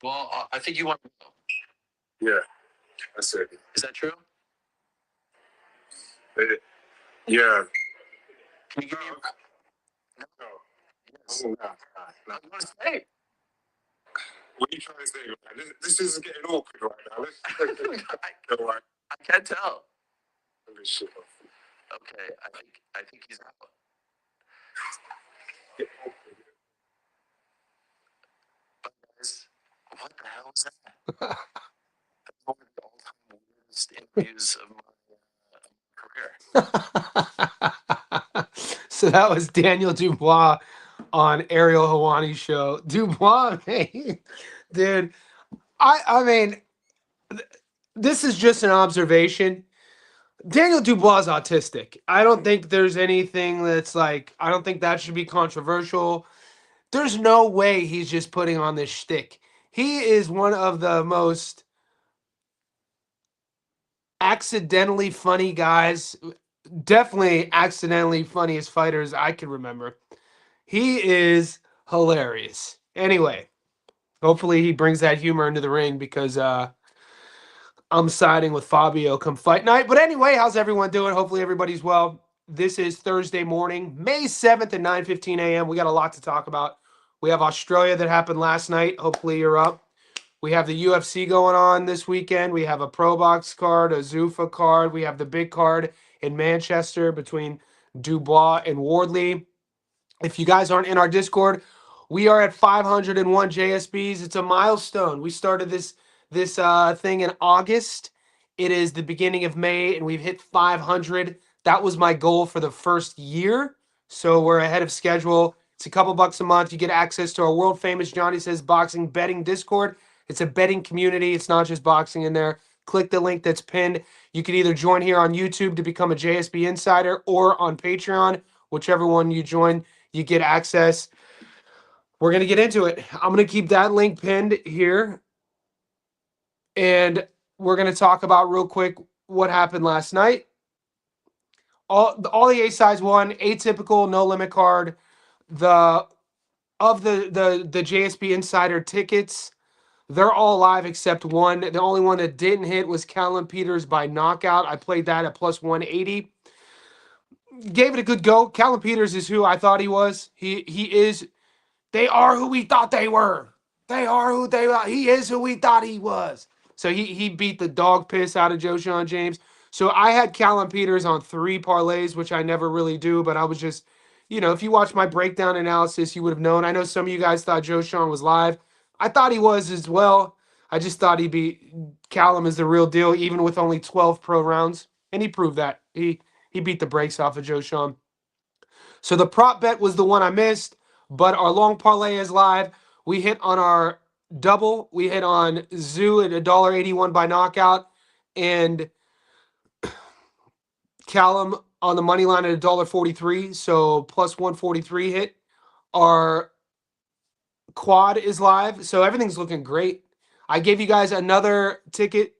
Well, I think you want to know. Yeah, that's it. Is that true? Yeah. Can you give me? No. Yes. No. You want to say? What are you trying to say? This is getting awkward right now. I can't tell. Shit. Okay, I think he's out. But guys, what the hell is that? That's one of the all-time weirdest interviews of my career. So that was Daniel Dubois on Ariel Hawani's show. Dubois, man, dude. I mean, this is just an observation. Daniel Dubois is autistic. I don't think there's anything that's like, I don't think that should be controversial. There's no way he's just putting on this shtick. He is one of the most accidentally funny guys, definitely accidentally funniest fighters I can remember. He is hilarious. Anyway, hopefully he brings that humor into the ring because I'm siding with Fabio come fight night. But anyway, how's everyone doing? Hopefully everybody's well. This is Thursday morning, May 7th at 9:15 a.m. We got a lot to talk about. We have Australia that happened last night. Hopefully you're up. We have the UFC going on this weekend. We have a Pro Box card, a Zuffa card. We have the big card in Manchester between Dubois and Wardley. If you guys aren't in our Discord, we are at 501 JSBs. It's a milestone. We started this thing in August. It is the beginning of May, and we've hit 500. That was my goal for the first year. So we're ahead of schedule. It's a couple bucks a month. You get access to our world famous Johnny Says Boxing betting Discord. It's a betting community. It's not just boxing in there. Click the link that's pinned. You can either join here on YouTube to become a JSB insider or on Patreon. Whichever one you join, you get access. We're going to get into it. I'm going to keep that link pinned here. And we're going to talk about real quick what happened last night. All the A-sides won. Atypical, no limit card. The JSB Insider tickets, they're all live except one. The only one that didn't hit was Callum Peters by knockout. I played that at plus 180. Gave it a good go. Callum Peters is who I thought he was. He is. They are who we thought they were. They are who they are. He is who we thought he was. So he beat the dog piss out of Joshua James. So I had Callum Peters on 3 parlays, which I never really do, but I was just, if you watch my breakdown analysis, you would have known. I know some of you guys thought Joshua was live. I thought he was as well. I just thought he beat Callum is the real deal, even with only 12 pro rounds. And he proved that. He beat the brakes off of Joshua. So the prop bet was the one I missed, but our long parlay is live. We hit on our double. We hit on Zoo at $1.81 by knockout, and Callum on the money line at $1.43. So plus 143 hit. Our quad is live, so everything's looking great. I gave you guys another ticket,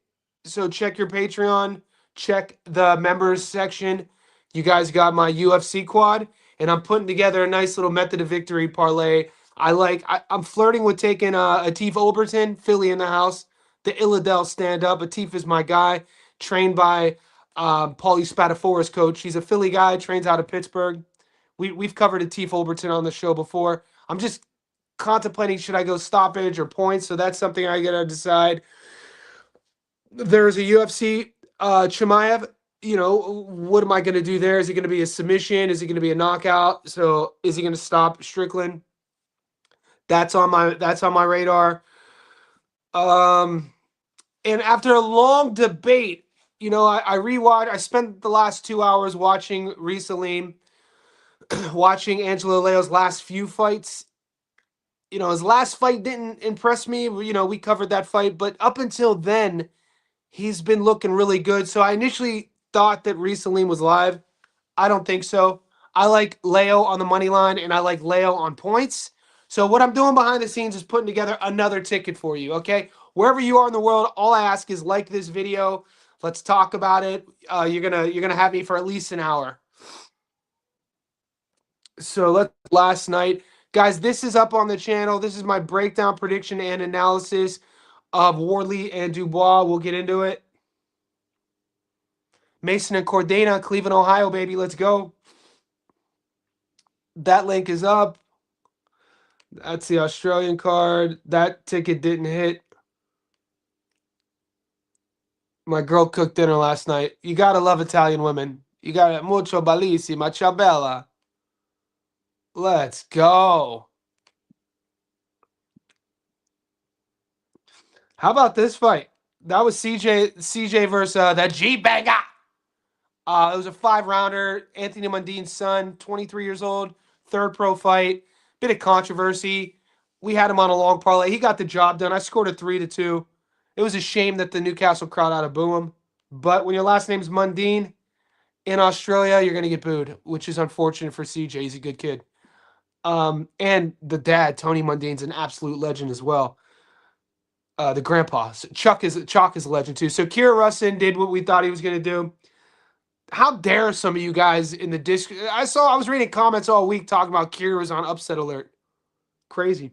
so check your Patreon, check the members section. You guys got my UFC quad, and I'm putting together a nice little method of victory parlay. I'm flirting with taking Atif Oberton, Philly in the house, the Illadel stand-up. Atif is my guy, trained by Paulie Spatafora's coach. He's a Philly guy, trains out of Pittsburgh. We've covered Atif Oberton on the show before. I'm just contemplating, should I go stoppage or points? So that's something I gotta decide. There's a UFC Chimaev. What am I gonna do there? Is it gonna be a submission? Is it gonna be a knockout? So is he gonna stop Strickland? That's on my radar. And after a long debate, I rewatched. I spent the last 2 hours watching Salim, watching Angelo Leo's last few fights. His last fight didn't impress me. We covered that fight, but up until then, he's been looking really good. So I initially thought that Salim was live. I don't think so. I like Leo on the money line, and I like Leo on points. So what I'm doing behind the scenes is putting together another ticket for you, okay? Wherever you are in the world, all I ask is like this video. Let's talk about it. You're gonna have me for at least an hour. So last night, Guys, this is up on the channel. This is my breakdown, prediction, and analysis of Wardley and Dubois. We'll get into it. Mason and Cordana, Cleveland, Ohio, baby. Let's go. That link is up. That's the Australian card. That ticket didn't hit. My girl cooked dinner last night. You gotta love Italian women. You gotta mucho bellissima, ciao bella. Let's go. How about this fight? That was CJ versus that G-Banger. It was a 5-rounder. Anthony Mundine's son, 23 years old, third pro fight. Bit of controversy. We had him on a long parlay. He got the job done. I scored a 3-2. It was a shame that the Newcastle crowd had to boo him. But when your last name's Mundine in Australia, you're going to get booed, which is unfortunate for CJ. He's a good kid. And the dad, Tony Mundine's an absolute legend as well. The grandpa. So Chalk is a legend too. So Kira Russin did what we thought he was going to do. How dare some of you guys in the disc? I was reading comments all week talking about Kira was on upset alert. Crazy.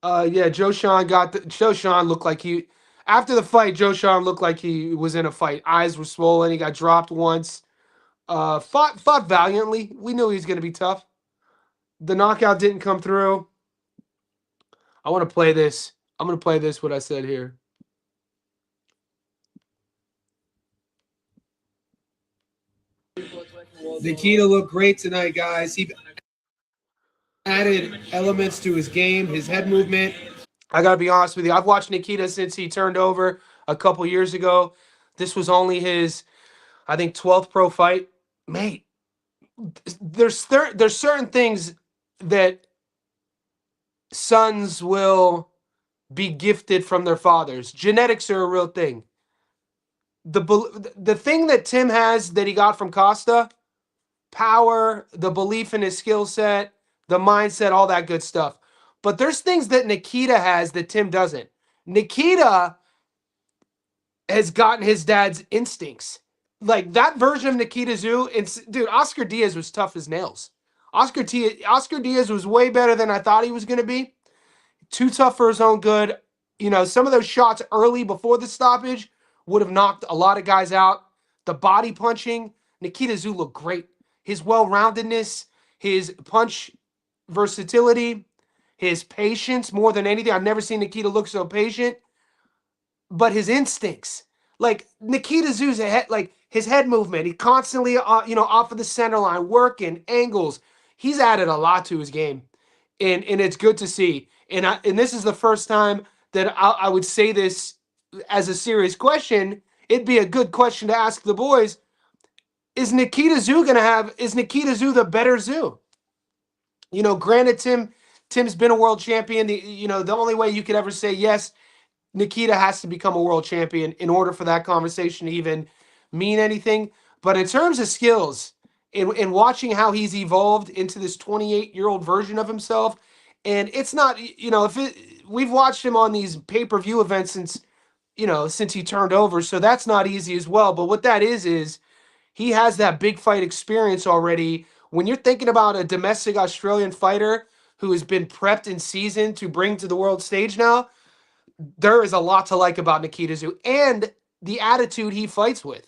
Yeah, Joe Sean looked like he after the fight. Joe Sean looked like he was in a fight. Eyes were swollen. He got dropped once. Fought valiantly. We knew he was going to be tough. The knockout didn't come through. I want to play this. I'm going to play this, what I said here. Nikita looked great tonight, guys. He added elements to his game, his head movement. I got to be honest with you. I've watched Nikita since he turned over a couple years ago. This was only his, I think, 12th pro fight. Mate, there's certain things that sons will be gifted from their fathers. Genetics are a real thing. The thing that Tim has that he got from Costa, power, the belief in his skill set, the mindset, all that good stuff. But there's things that Nikita has that Tim doesn't. Nikita has gotten his dad's instincts. Like that version of Nikita Zoo, dude, Oscar Diaz was tough as nails. Oscar Diaz was way better than I thought he was going to be. Too tough for his own good. You know, some of those shots early before the stoppage would have knocked a lot of guys out. The body punching, Nikita Zoo looked great. His well-roundedness, his punch versatility, his patience more than anything. I've never seen Nikita look so patient. But his instincts, like Nikita Zoo's head, like his head movement, he constantly, off of the center line, working angles. He's added a lot to his game, and it's good to see. And this is the first time that I would say this as a serious question. It'd be a good question to ask the boys. Is Nikita Zoo the better Zoo? You know, granted, Tim's been a world champion. The only way you could ever say yes, Nikita has to become a world champion in order for that conversation to even mean anything. But in terms of skills, in watching how he's evolved into this 28-year-old version of himself, and it's not, we've watched him on these pay-per-view events since he turned over, so that's not easy as well. But what that is he has that big fight experience already. When you're thinking about a domestic Australian fighter who has been prepped and seasoned to bring to the world stage now, there is a lot to like about Nikita Zoo and the attitude he fights with,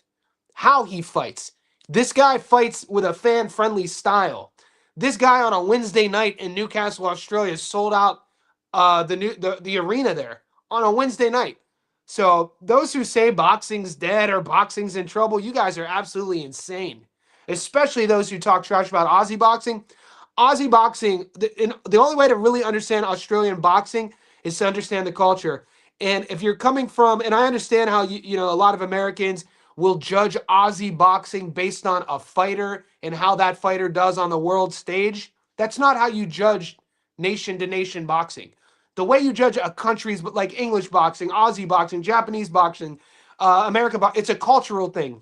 how he fights. This guy fights with a fan-friendly style. This guy on a Wednesday night in Newcastle, Australia, sold out the arena there on a Wednesday night. So those who say boxing's dead or boxing's in trouble, you guys are absolutely insane. Especially those who talk trash about Aussie boxing. Aussie boxing, the only way to really understand Australian boxing is to understand the culture. And if you're coming from, and I understand how a lot of Americans will judge Aussie boxing based on a fighter and how that fighter does on the world stage. That's not how you judge nation-to-nation boxing. The way you judge a country's, like English boxing, Aussie boxing, Japanese boxing, American boxing, it's a cultural thing.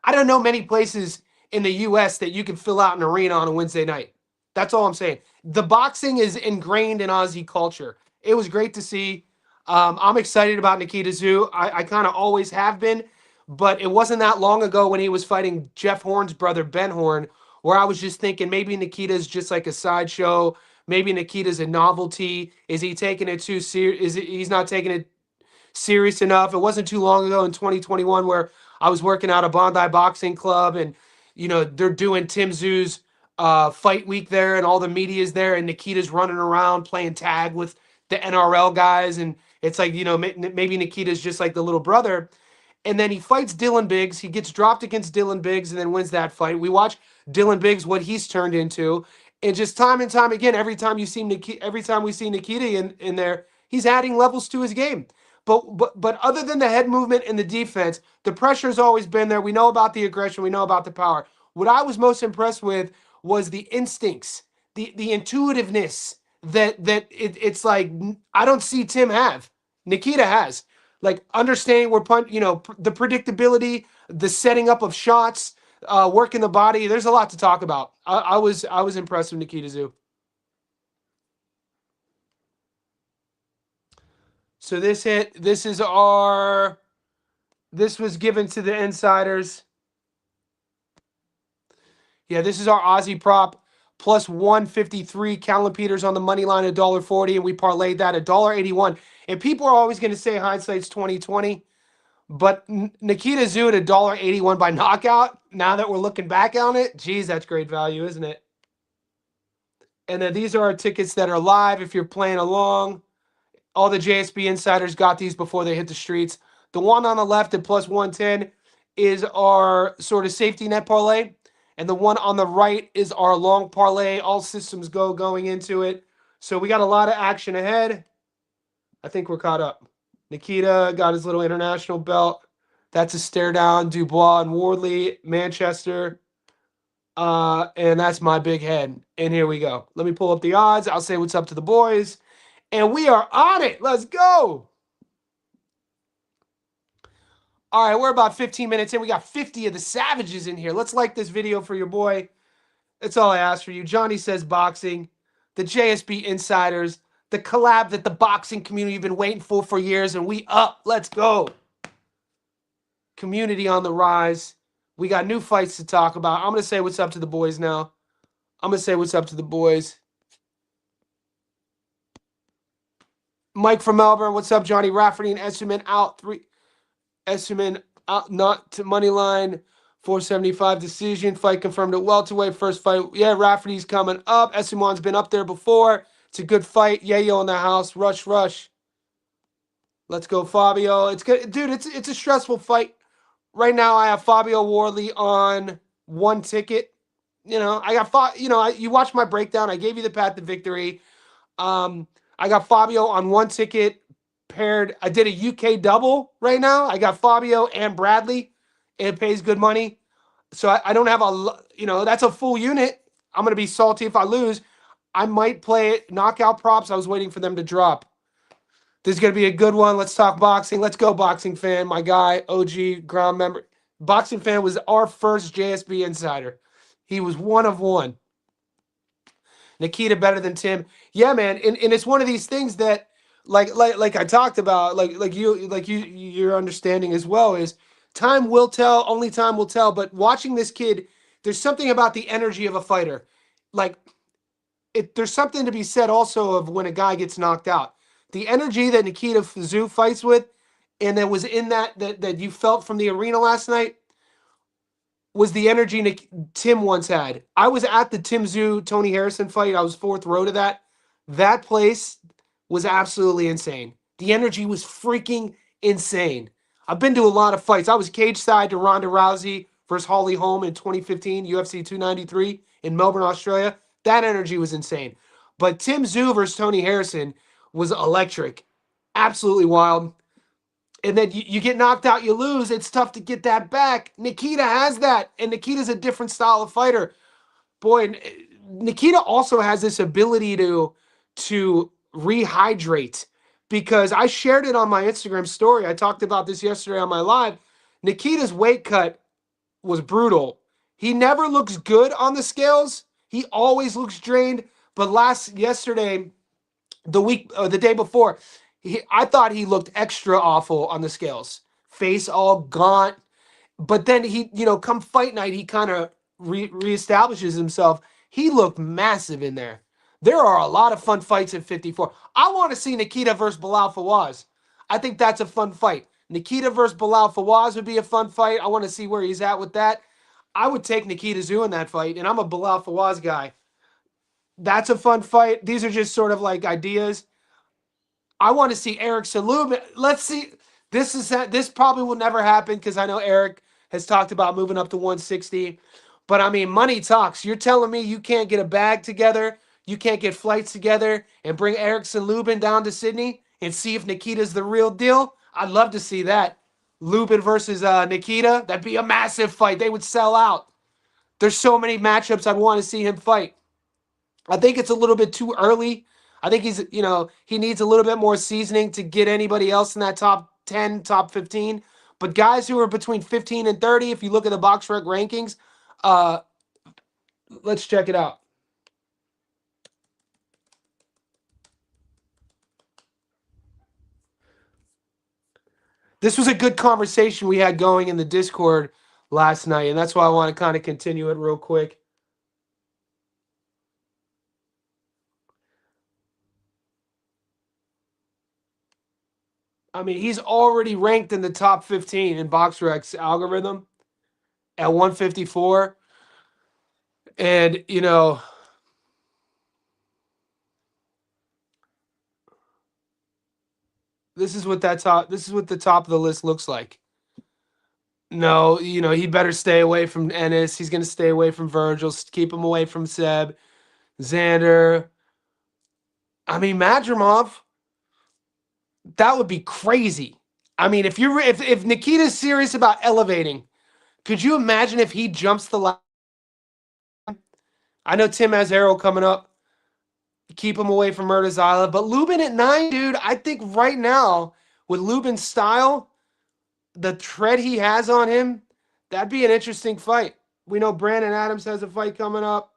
I don't know many places in the U.S. that you can fill out an arena on a Wednesday night. That's all I'm saying. The boxing is ingrained in Aussie culture. It was great to see. I'm excited about Nikita Zoo. I kind of always have been, but it wasn't that long ago when he was fighting Jeff Horn's brother, Ben Horn, where I was just thinking maybe Nikita's just like a sideshow. Maybe Nikita's a novelty. Is he taking it too serious? He's not taking it serious enough? It wasn't too long ago in 2021 where I was working out a Bondi Boxing Club, and they're doing Tim Zoo's fight week there, and all the media's there, and Nikita's running around playing tag with the NRL guys, and it's like maybe Nikita's just like the little brother. And then he fights Dylan Biggs. He gets dropped against Dylan Biggs and then wins that fight. We watch Dylan Biggs, what he's turned into. And just time and time again, every time we see Nikita in there, he's adding levels to his game. But other than the head movement and the defense, the pressure's always been there. We know about the aggression. We know about the power. What I was most impressed with was the instincts, the intuitiveness it's like I don't see Tim have. Nikita has. Like understanding the predictability, the setting up of shots, working the body. There's a lot to talk about. I was impressed with Nikita Zoo. So this was given to the insiders. Yeah, this is our Aussie prop plus 153. Callum Peters on the money line $1.40, and we parlayed that $1.81. And people are always going to say hindsight's 2020, but Nikita Zoo at $1.81 by knockout. Now that we're looking back on it, geez, that's great value, isn't it? And then these are our tickets that are live. If you're playing along, all the JSB insiders got these before they hit the streets. The one on the left at plus 110 is our sort of safety net parlay. And the one on the right is our long parlay. All systems going into it. So we got a lot of action ahead. I think we're caught up. Nikita got his little international belt. That's a stare down. Dubois and Wardley, Manchester. And that's my big head. And here we go. Let me pull up the odds. I'll say what's up to the boys. And we are on it. Let's go. All right, we're about 15 minutes in. We got 50 of the savages in here. Let's like this video for your boy. That's all I ask for you. Johnny Says Boxing, the JSB Insiders, the collab that the boxing community have been waiting for years, and we up. Let's go. Community on the rise. We got new fights to talk about. I'm going to say what's up to the boys now. Mike from Melbourne, what's up, Johnny Rafferty and Esserman out 3. Esserman out, not to money line, 475 decision. Fight confirmed at welterweight. First fight. Yeah, Rafferty's coming up. Esserman's been up there before. It's a good fight. Yayo in the house. Rush. Let's go, Fabio. It's good, dude. It's a stressful fight. Right now, I have Fabio Wardley on one ticket. I got you watched my breakdown. I gave you the path to victory. I got Fabio on one ticket. Paired, I did a UK double right now. I got Fabio and Bradley. It pays good money. So I don't have that's a full unit. I'm going to be salty if I lose. I might play it. Knockout props. I was waiting for them to drop. This is going to be a good one. Let's talk boxing. Let's go, Boxing Fan. My guy, OG, ground member. Boxing Fan was our first JSB insider. He was one of one. Nikita better than Tim. Yeah, man. And it's one of these things that, like I talked about, your understanding as well is time will tell, only time will tell. But watching this kid, there's something about the energy of a fighter. There's something to be said also of when a guy gets knocked out. The energy that Nikita Zoo fights with, and that was in that you felt from the arena last night, was the energy Tim once had. I was at the Tim Zoo Tony Harrison fight. I was fourth row to that. That place was absolutely insane. The energy was freaking insane. I've been to a lot of fights. I was cage side to Ronda Rousey versus Holly Holm in 2015, UFC 293 in Melbourne, Australia. That energy was insane. But Tim Zoo versus Tony Harrison was electric. Absolutely wild. And then you get knocked out, you lose. It's tough to get that back. Nikita has that. And Nikita's a different style of fighter. Boy, Nikita also has this ability to rehydrate, because I shared it on my Instagram story. I talked about this yesterday on my live. Nikita's weight cut was brutal. He never looks good on the scales. He always looks drained. But yesterday, the day before, I thought he looked extra awful on the scales. Face all gaunt. But then he, come fight night, he kind of reestablishes himself, he looked massive in there. There are a lot of fun fights at 54. I want to see Nikita versus Bilal Fawaz. I think that's a fun fight. Nikita versus Bilal Fawaz would be a fun fight. I want to see where he's at with that. I would take Nikita Tszyu in that fight, and I'm a Bilal Fawaz guy. That's a fun fight. These are just sort of like ideas. I want to see Eric Salub. Let's see. This probably will never happen because I know Eric has talked about moving up to 160. But I mean, money talks. You're telling me you can't get a bag together, you can't get flights together, and bring Erickson Lubin down to Sydney and see if Nikita's the real deal? I'd love to see that. Lubin versus Nikita. That'd be a massive fight. They would sell out. There's so many matchups I'd want to see him fight. I think it's a little bit too early. I think he needs a little bit more seasoning to get anybody else in that top 10, top 15. But guys who are between 15 and 30, if you look at the BoxRec rankings, let's check it out. This was a good conversation we had going in the Discord last night, and that's why I want to kind of continue it real quick. I mean, he's already ranked in the top 15 in BoxRec's algorithm at 154. And, this is what the top of the list looks like. No, he better stay away from Ennis. He's going to stay away from Virgil. Keep him away from Seb, Xander. I mean, Madrimov. That would be crazy. I mean, if Nikita's serious about elevating, could you imagine if he jumps the line? I know Tim has Arrow coming up. Keep him away from Murtaza, but Lubin at 9, dude. I think right now with Lubin's style, the tread he has on him, that'd be an interesting fight. We know Brandon Adams has a fight coming up.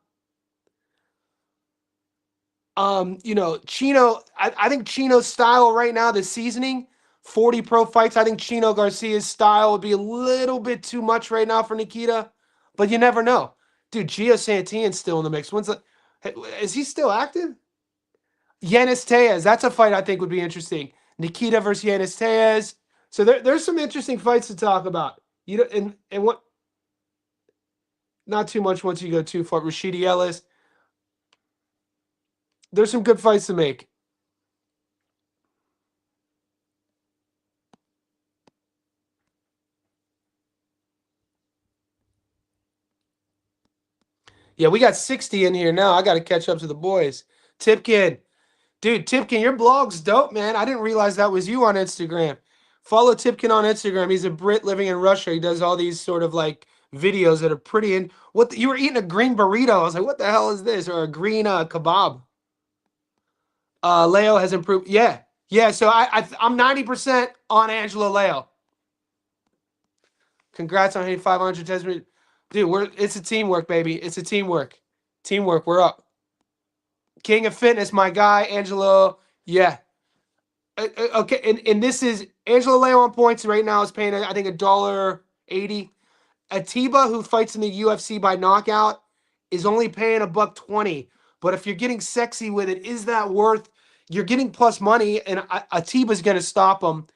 Chino, I think Chino's style right now, the seasoning, 40 pro fights, I think Chino Garcia's style would be a little bit too much right now for Nikita, but you never know. Dude, Gio Santillan's still in the mix. Is he still active? Yanis Tejas, that's a fight I think would be interesting. Nikita versus Yanis Tejas. So there's some interesting fights to talk about. And what? Not too much once you go too far. Rashidi Ellis. There's some good fights to make. Yeah, we got 60 in here now. I got to catch up to the boys. Tipkin. Dude, Tipkin, your blog's dope, man. I didn't realize that was you on Instagram. Follow Tipkin on Instagram. He's a Brit living in Russia. He does all these sort of like videos that are pretty. You were eating a green burrito. I was like, what the hell is this? Or a green kebab. Leo has improved. Yeah. So I'm 90% on Angelo Leo. Congrats on hitting 500 test. Dude, it's a teamwork, baby. It's a teamwork. Teamwork. We're up. King of Fitness, my guy, Angelo. Yeah. Okay, and this is Angelo Leo on points right now is paying, I think, $1.80. Atiba, who fights in the UFC by knockout, is only paying $1.20. But if you're getting sexy with it, is that worth? You're getting plus money, and Atiba's going to stop him.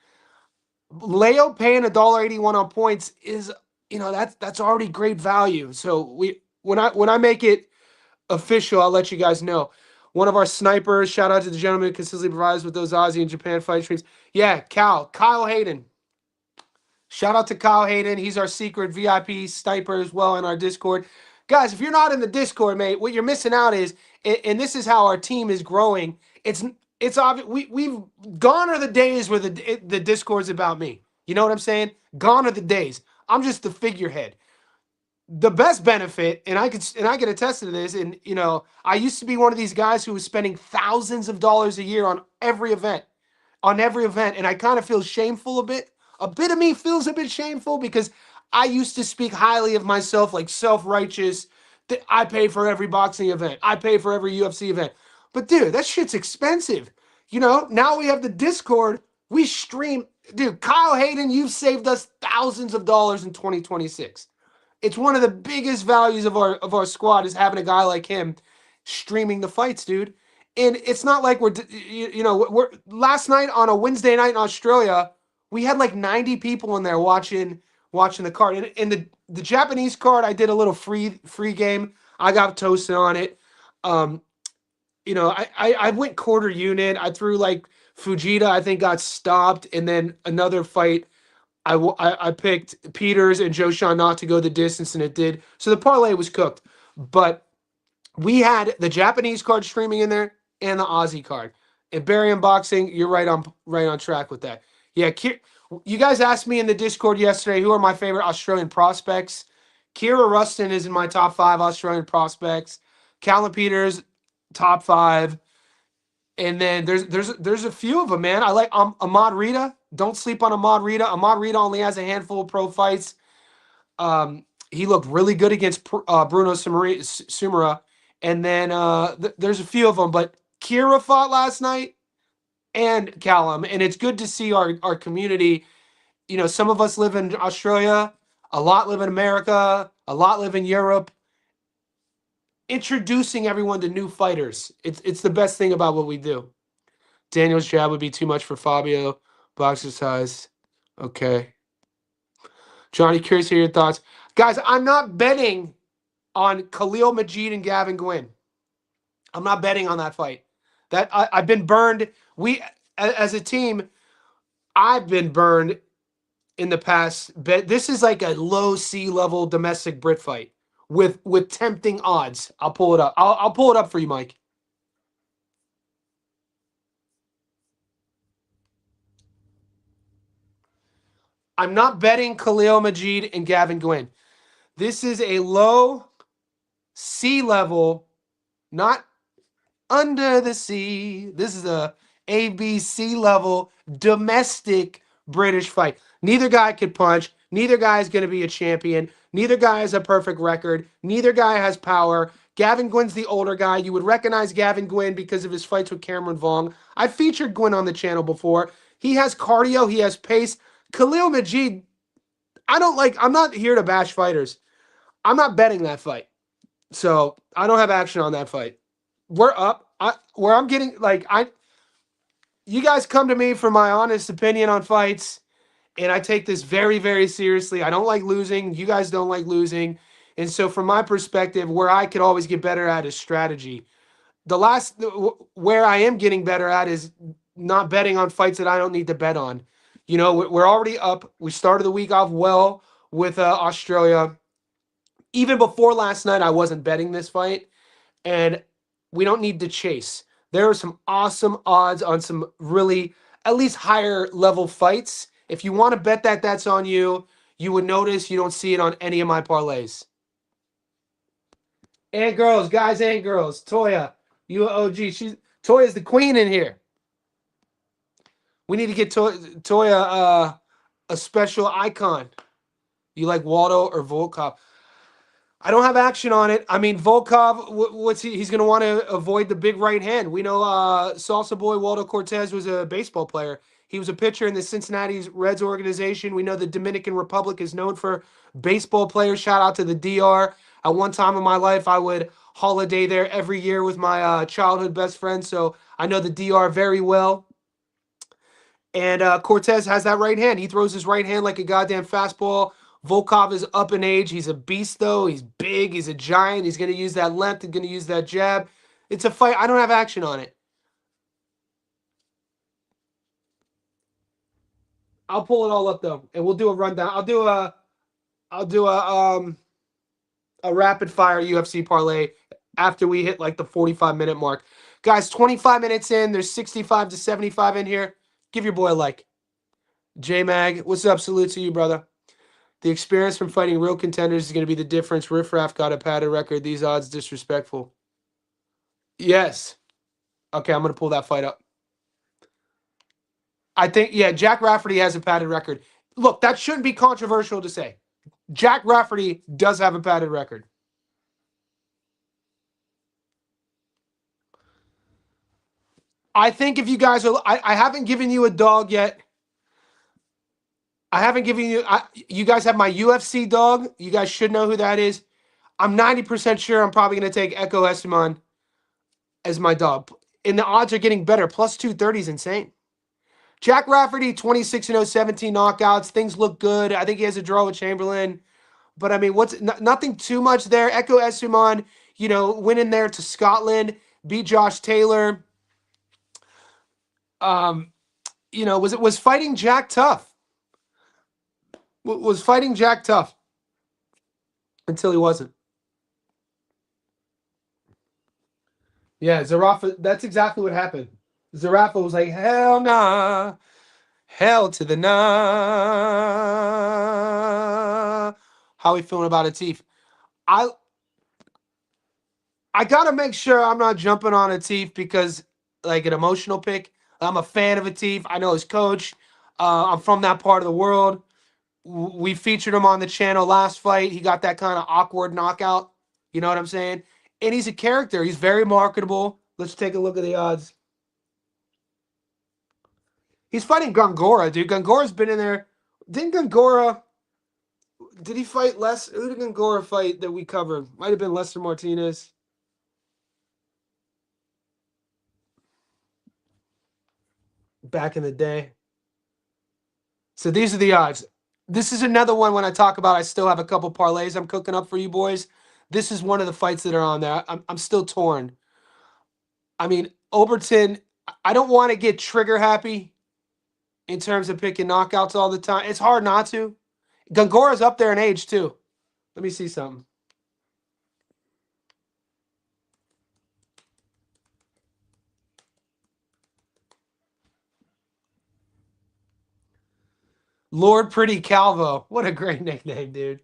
Leo paying $1.81 on points is, that's already great value. So when I make it official, I'll let you guys know. One of our snipers, shout out to the gentleman who consistently provides with those Aussie and Japan fight streams. Yeah, Kyle Hayden. Shout out to Kyle Hayden. He's our secret VIP sniper as well in our Discord. Guys, if you're not in the Discord, mate, what you're missing out is, and this is how our team is growing. It's obvious. We've gone are the days where the Discord's about me. You know what I'm saying? Gone are the days. I'm just the figurehead. The best benefit, and I can attest to this, and I used to be one of these guys who was spending thousands of dollars a year on every event, and I kind of feel shameful a bit. A bit of me feels a bit shameful because I used to speak highly of myself, like self-righteous, that I pay for every boxing event, I pay for every UFC event. But dude, that shit's expensive. Now we have the Discord, we stream. Dude, Kyle Hayden, you've saved us thousands of dollars in 2026. It's one of the biggest values of our squad is having a guy like him streaming the fights, dude. And it's not like we're last night on a Wednesday night in Australia, we had like 90 people in there watching the card. And the Japanese card, I did a little free game. I got toasted on it. Um, I went quarter unit. I threw like Fujita, I think got stopped, and then another fight. I picked Peters and Joshan not to go the distance, and it did. So the parlay was cooked. But we had the Japanese card streaming in there and the Aussie card. And Barry Unboxing, you're right on track with that. Yeah, you guys asked me in the Discord yesterday who are my favorite Australian prospects. Kira Rustin is in my top 5 Australian prospects. Callum Peters, top 5. And then there's a few of them, man. I like Ahmad Rita. Don't sleep on Ahmad Rita. Ahmad Rita only has a handful of pro fights. He looked really good against Bruno Sumera. And then there's a few of them, but Kira fought last night and Callum. And it's good to see our community. Some of us live in Australia, a lot live in America, a lot live in Europe. Introducing everyone to new fighters. It's the best thing about what we do. Daniel's jab would be too much for Fabio. Boxer size. Okay. Johnny, curious to hear your thoughts. Guys, I'm not betting on Khalil Majid and Gavin Gwynn. I'm not betting on that fight. I've been burned. As a team, I've been burned in the past. This is like a low C level domestic Brit fight with tempting odds. I'll pull it up. I'll pull it up for you, Mike. I'm not betting Khalil Majid and Gavin Gwynn. This is a low C level, not under the sea. This is a ABC level domestic British fight. Neither guy could punch. Neither guy is going to be a champion. Neither guy has a perfect record. Neither guy has power. Gavin Gwynn's the older guy. You would recognize Gavin Gwynn because of his fights with Cameron Vong. I've featured Gwynn on the channel before. He has cardio. He has pace. Khalil Majid, I'm not here to bash fighters. I'm not betting that fight. So I don't have action on that fight. We're up. Where I'm getting you guys come to me for my honest opinion on fights, and I take this very, very seriously. I don't like losing. You guys don't like losing. And so from my perspective, where I could always get better at is strategy. Where I am getting better at is not betting on fights that I don't need to bet on. We're already up. We started the week off well with Australia. Even before last night, I wasn't betting this fight, and we don't need to chase. There are some awesome odds on some really, at least higher level fights. If you want to bet that, that's on you. You would notice you don't see it on any of my parlays. And girls, guys and girls, Toya, you OG. Toya's the queen in here. We need to get Toya a special icon. You like Waldo or Volkov? I don't have action on it. I mean, Volkov, he's going to want to avoid the big right hand. We know Salsa Boy Waldo Cortez was a baseball player. He was a pitcher in the Cincinnati Reds organization. We know the Dominican Republic is known for baseball players. Shout out to the DR. At one time in my life, I would holiday there every year with my childhood best friend. So I know the DR very well. And Cortez has that right hand. He throws his right hand like a goddamn fastball. Volkov is up in age. He's a beast, though. He's big. He's a giant. He's going to use that length. He's going to use that jab. It's a fight. I don't have action on it. I'll pull it all up, though, and we'll do a rundown. I'll do a rapid fire UFC parlay after we hit like the 45-minute mark. Guys, 25 minutes in. There's 65 to 75 in here. Give your boy a like. J-Mag, what's up? Salute to you, brother. The experience from fighting real contenders is going to be the difference. Riff Raff got a padded record. These odds disrespectful. Yes. Okay, I'm going to pull that fight up. I think, yeah, Jack Rafferty has a padded record. Look, that shouldn't be controversial to say. Jack Rafferty does have a padded record. I think if you guys are, I haven't given you a dog yet. I haven't given you. You guys have my UFC dog. You guys should know who that is. I'm 90% sure I'm probably going to take Echo Esteban as my dog. And the odds are getting better. Plus 230 is insane. Jack Rafferty, 26-0, 17 knockouts. Things look good. I think he has a draw with Chamberlain. But I mean, nothing too much there. Echo Esteban, went in there to Scotland, beat Josh Taylor. Was fighting Jack tough. Was fighting Jack tough until he wasn't. Yeah, Zarafa, that's exactly what happened. Zarafa was like, hell nah. Hell to the nah. How we feeling about Atif? I gotta make sure I'm not jumping on Atif because like an emotional pick. I'm a fan of Atif. I know his coach. I'm from that part of the world. We featured him on the channel last fight. He got that kind of awkward knockout. You know what I'm saying? And he's a character. He's very marketable. Let's take a look at the odds. He's fighting Gongora, dude. Gongora's been in there. Did he fight less? Who did Gongora fight that we covered? Might have been Lester Martinez. Back in the day. So these are the odds. This is another one when I talk about I still have a couple parlays I'm cooking up for you boys. This is one of the fights that are on there. I'm still torn. I mean, Overton, I don't want to get trigger happy in terms of picking knockouts all the time. It's hard not to. Gongora's up there in age too. Let me see something. Lord Pretty Calvo. What a great nickname, dude.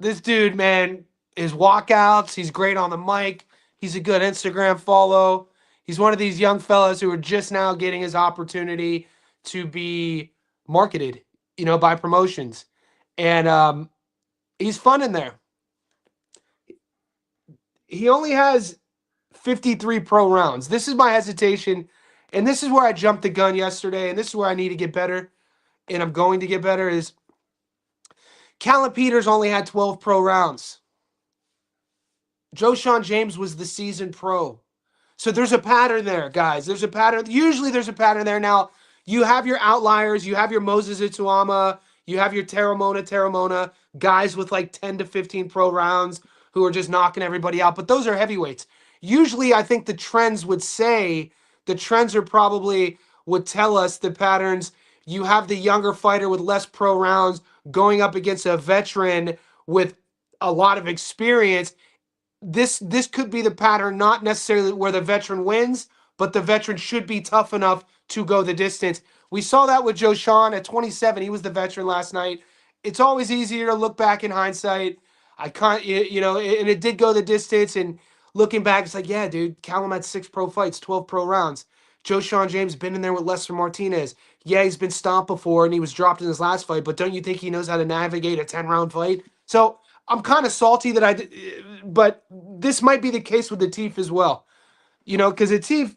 This dude, man, his walkouts, he's great on the mic. He's a good Instagram follow. He's one of these young fellas who are just now getting his opportunity to be marketed, by promotions. And he's fun in there. He only has 53 pro rounds. This is my hesitation, and this is where I jumped the gun yesterday, and this is where I need to get better, and I'm going to get better, is Callum Peters only had 12 pro rounds. Joe James was the seasoned pro. So there's a pattern there, guys. There's a pattern. Usually there's a pattern there. Now, you have your outliers. You have your Moses Ituama. You have your Teramona, guys with like 10 to 15 pro rounds who are just knocking everybody out. But those are heavyweights. Usually, I think the trends would tell us the patterns. You have the younger fighter with less pro rounds going up against a veteran with a lot of experience. This could be the pattern, not necessarily where the veteran wins, but the veteran should be tough enough to go the distance. We saw that with Joe Sean at 27. He was the veteran last night. It's always easier to look back in hindsight. I can't, and it did go the distance. And looking back, it's like, yeah, dude, Callum had 6 pro fights, 12 pro rounds. Joe Sean James been in there with Lester Martinez. Yeah, he's been stomped before, and he was dropped in his last fight, but don't you think he knows how to navigate a 10-round fight? So I'm kind of salty that I did, but this might be the case with Atif as well. Because Atif,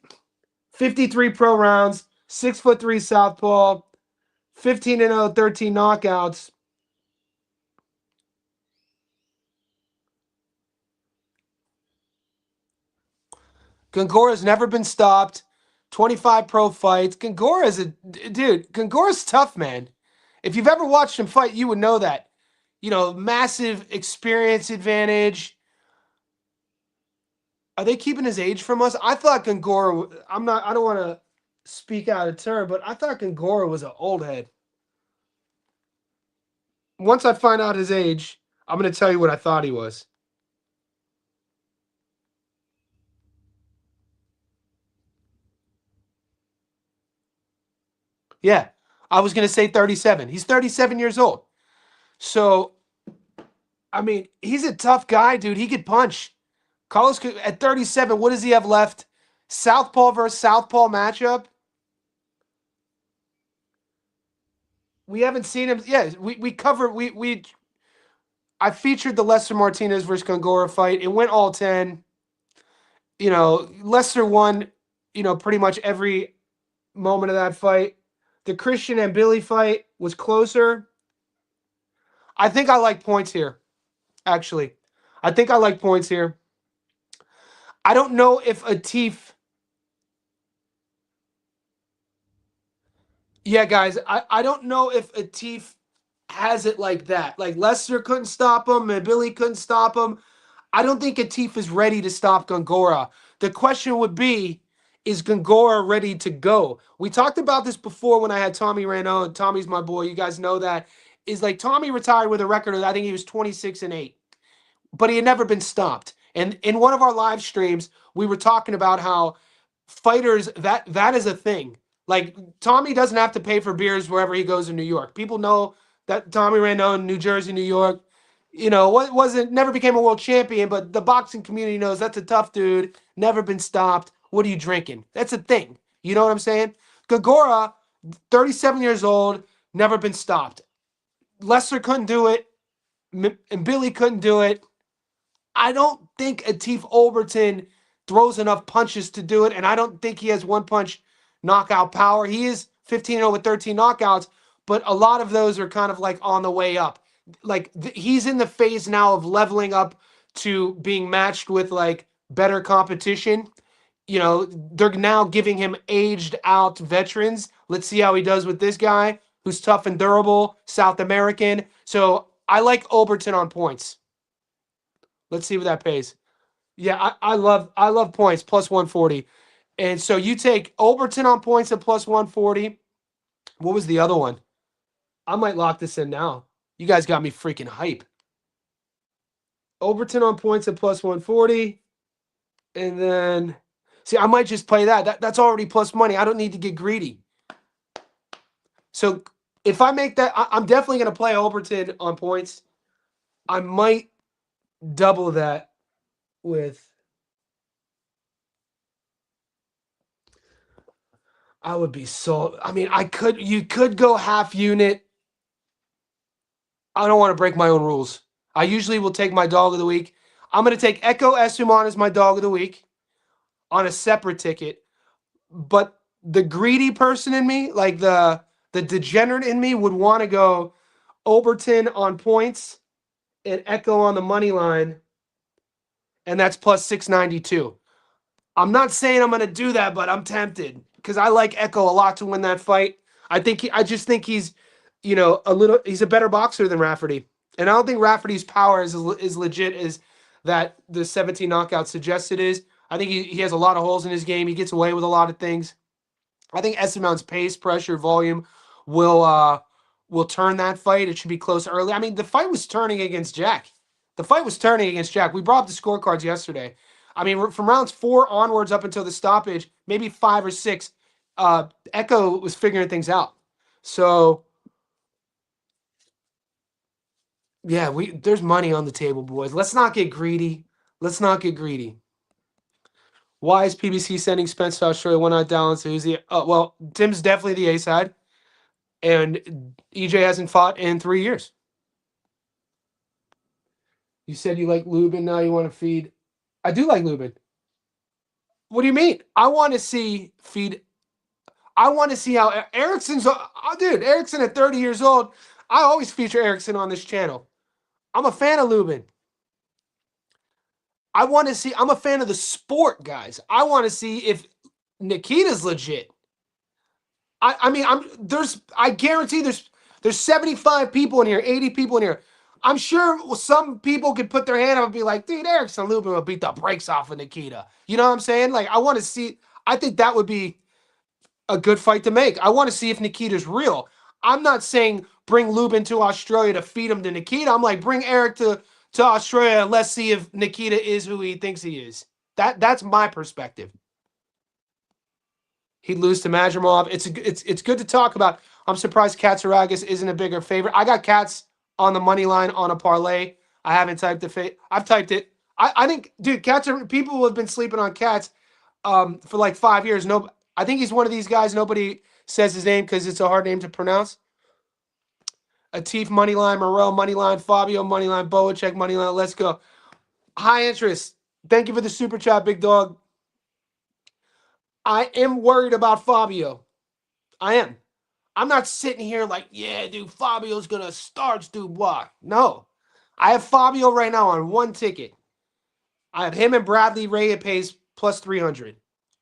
53 pro rounds, 6'3" southpaw, 15-0, 13 knockouts. Gongora's never been stopped. 25 pro fights. Gongora's tough, man. If you've ever watched him fight, you would know that. Massive experience advantage. Are they keeping his age from us? I thought Gongora, I don't want to speak out of turn, but I thought Gongora was an old head. Once I find out his age, I'm going to tell you what I thought he was. Yeah, I was going to say 37. He's 37 years old. So, I mean, he's a tough guy, dude. He could punch. Carlos, at 37, what does he have left? Southpaw versus Southpaw matchup? We haven't seen him. Yeah, we covered. I featured the Lester Martinez versus Gongora fight. It went all 10. Lester won, pretty much every moment of that fight. The Christian and Billy fight was closer. I think I like points here, actually. I think I like points here. I don't know if Atif. Yeah, guys, I don't know if Atif has it like that. Like Lester couldn't stop him and Billy couldn't stop him. I don't think Atif is ready to stop Gongora. The question would be, is Gongora ready to go? We talked about this before when I had Tommy Rano, and Tommy's my boy. You guys know that. Is like Tommy retired with a record of, I think he was 26-8, but he had never been stopped. And in one of our live streams, we were talking about how fighters, that is a thing. Like Tommy doesn't have to pay for beers wherever he goes in New York. People know that Tommy Rano in New Jersey, New York, wasn't never became a world champion, but the boxing community knows that's a tough dude, never been stopped. What are you drinking? That's a thing. You know what I'm saying? Gongora, 37 years old, never been stopped. Lester couldn't do it, and Billy couldn't do it. I don't think Atif Overton throws enough punches to do it, and I don't think he has one punch knockout power. He is 15-0 with 13 knockouts, but a lot of those are kind of like on the way up. Like he's in the phase now of leveling up to being matched with like better competition. They're now giving him aged out veterans. Let's see how he does with this guy who's tough and durable, South American. So I like Overton on points. Let's see what that pays. Yeah, I love points plus 140. And so you take Overton on points at plus 140. What was the other one? I might lock this in now. You guys got me freaking hype. Overton on points at plus 140. And then, see, I might just play that. That's already plus money. I don't need to get greedy. So if I make that, I'm definitely going to play Overton on points. I might double that with, I would be so, I mean, you could go half unit. I don't want to break my own rules. I usually will take my dog of the week. I'm going to take Echo Esuman as my dog of the week on a separate ticket. But the greedy person in me, like the degenerate in me, would want to go Overton on points and Echo on the money line, and that's plus 692. I'm not saying I'm going to do that, but I'm tempted because I like Echo a lot to win that fight. I just think he's, he's a better boxer than Rafferty. And I don't think Rafferty's power is legit as that the 17 knockout suggests it is. I think he has a lot of holes in his game. He gets away with a lot of things. I think Esteban's pace, pressure, volume will turn that fight. It should be close early. I mean, the fight was turning against Jack. We brought up the scorecards yesterday. I mean, from rounds 4 onwards up until the stoppage, maybe 5 or 6, Echo was figuring things out. So, yeah, there's money on the table, boys. Let's not get greedy. Why is PBC sending Spence to Australia? Why not Dallas? Who's the? Well, Tim's definitely the A side, and EJ hasn't fought in 3 years. You said you like Lubin. Now you want to feed. I do like Lubin. What do you mean? I want to see how Erickson's. Dude, Erickson at 30 years old. I always feature Erickson on this channel. I'm a fan of Lubin. I'm a fan of the sport, guys. I want to see if Nikita's legit. I guarantee there's 75 people in here, 80 people in here. I'm sure some people could put their hand up and be like, dude, Erickson Lubin will beat the brakes off of Nikita. You know what I'm saying? Like, I think that would be a good fight to make. I want to see if Nikita's real. I'm not saying bring Lubin to Australia to feed him to Nikita. I'm like, bring Eric to Australia and let's see if Nikita is who he thinks he is. That's my perspective. He'd lose to Madrimov. It's good to talk about. I'm surprised Katsaragis isn't a bigger favorite. I got Kats on the money line on a parlay. I haven't typed the I've typed it. I think, dude, people have been sleeping on Kats for like 5 years. I think he's one of these guys. Nobody says his name because it's a hard name to pronounce. Atif moneyline, Moreau moneyline, Fabio moneyline, Boacek moneyline. Let's go. High interest. Thank you for the super chat, big dog. I am worried about Fabio. I am. I'm not sitting here like, yeah, dude, Fabio's going to starch Dubois. No. I have Fabio right now on one ticket. I have him and Bradley Ray. It pays plus 300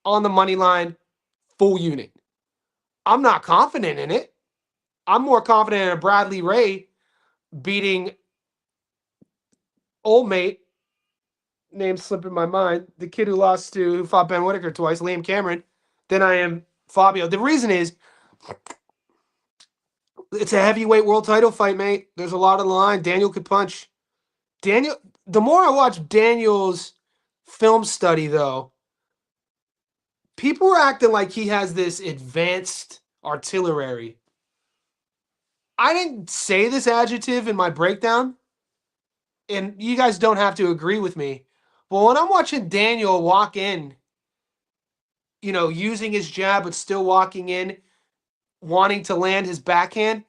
on the money line, full unit. I'm not confident in it. I'm more confident in a Bradley Ray beating old mate, name slipping my mind, the kid who fought Ben Whitaker twice, Liam Cameron, than I am Fabio. The reason is it's a heavyweight world title fight, mate. There's a lot on the line. Daniel could punch. Daniel, the more I watch Daniel's film study, though, people were acting like he has this advanced artillery. I didn't say this adjective in my breakdown, and you guys don't have to agree with me. But when I'm watching Daniel walk in, using his jab but still walking in, wanting to land his backhand,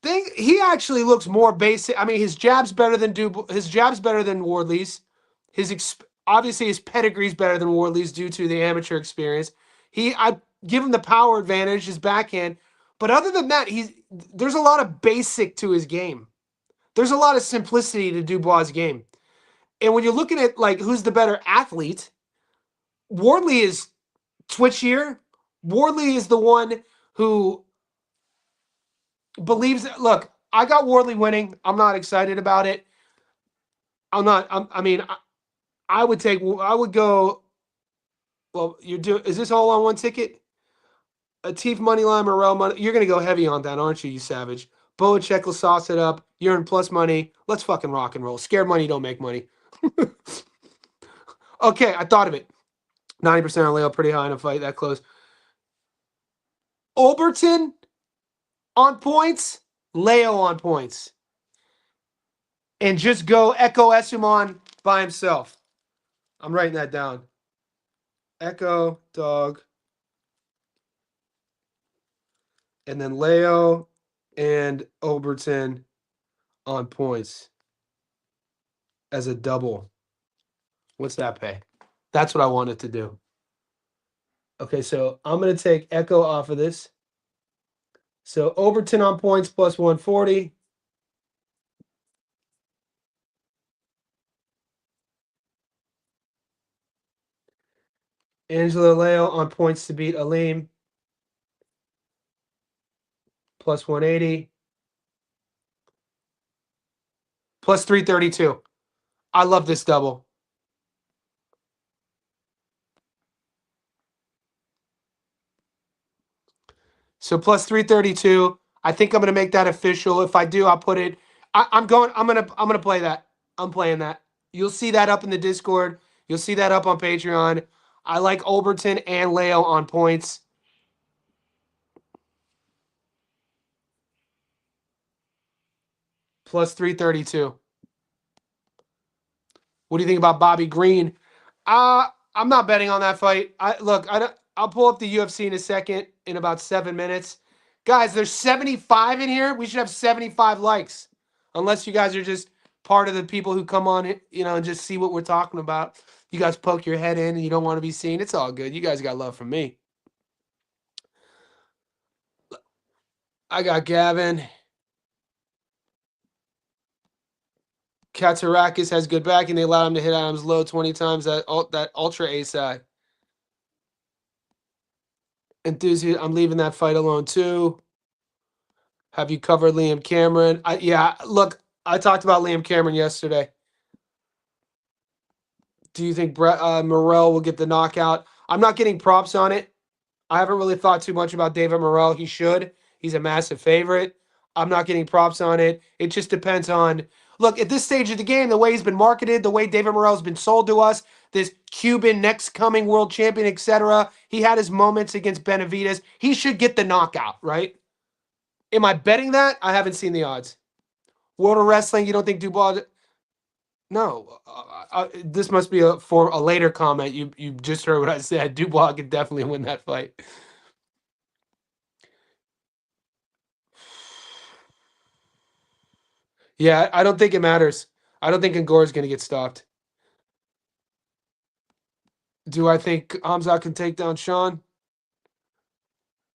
he actually looks more basic. I mean, his jab's better than his jab's better than Wardley's. Obviously his pedigree's better than Wardley's due to the amateur experience. I give him the power advantage, his backhand. But other than that, there's a lot of basic to his game. There's a lot of simplicity to Dubois' game. And when you're looking at like who's the better athlete, Wardley is twitchier. Wardley is the one who believes. Look, I got Wardley winning. I'm not excited about it. I would go. Well, is this all on one ticket? A Teef money line, Morel money. You're gonna go heavy on that, aren't you, you savage? Boacek will sauce it up. You're in plus money. Let's fucking rock and roll. Scared money don't make money. Okay, I thought of it. 90% on Leo, pretty high in a fight that close. Overton on points, Leo on points. And just go Echo Esumon by himself. I'm writing that down. Echo, dog. And then Leo and Overton on points as a double. What's that pay? That's what I wanted to do. Okay, so I'm going to take Echo off of this. So Overton on points plus 140. Angelo Leo on points to beat Aleem plus 180. Plus 332. I love this double. So plus 332. I think I'm gonna make that official. If I do, I'll put it. I'm gonna play that. I'm playing that. You'll see that up in the Discord. You'll see that up on Patreon. I like Overton and Leo on points. Plus 332. What do you think about Bobby Green? I'm not betting on that fight. I'll pull up the UFC in a second in about 7 minutes. Guys, there's 75 in here. We should have 75 likes. Unless you guys are just part of the people who come on, and just see what we're talking about. You guys poke your head in and you don't want to be seen. It's all good. You guys got love from me. I got Gavin. Katsarakis has good backing. They allowed him to hit Adams low 20 times that ultra A side. Enthusiast, I'm leaving that fight alone too. Have you covered Liam Cameron? Look, I talked about Liam Cameron yesterday. Do you think Morrell will get the knockout? I'm not getting props on it. I haven't really thought too much about David Morrell. He should. He's a massive favorite. I'm not getting props on it. It just depends on. Look, at this stage of the game, the way he's been marketed, the way David Morrell's been sold to us, this Cuban next coming world champion, etc. He had his moments against Benavidez. He should get the knockout, right? Am I betting that? I haven't seen the odds. World of Wrestling, you don't think Dubois? No. This must be for a later comment. You just heard what I said. Dubois could definitely win that fight. Yeah, I don't think it matters. I don't think Ngor is going to get stopped. Do I think Hamzat can take down Sean?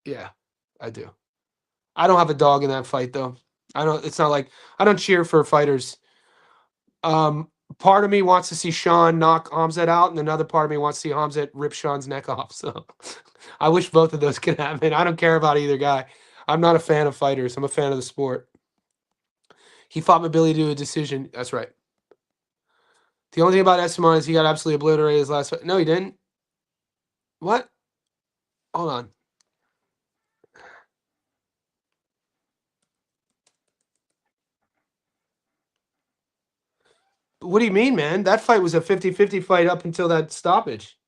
Yeah, I do. I don't have a dog in that fight though. I don't. It's not like I don't cheer for fighters. Part of me wants to see Sean knock Hamzat out, and another part of me wants to see Hamzat rip Sean's neck off. So I wish both of those could happen. I don't care about either guy. I'm not a fan of fighters. I'm a fan of the sport. He fought Mabili to a decision. That's right. The only thing about Esteban is he got absolutely obliterated his last fight. No, he didn't. What? Hold on. What do you mean, man? That fight was a 50-50 fight up until that stoppage.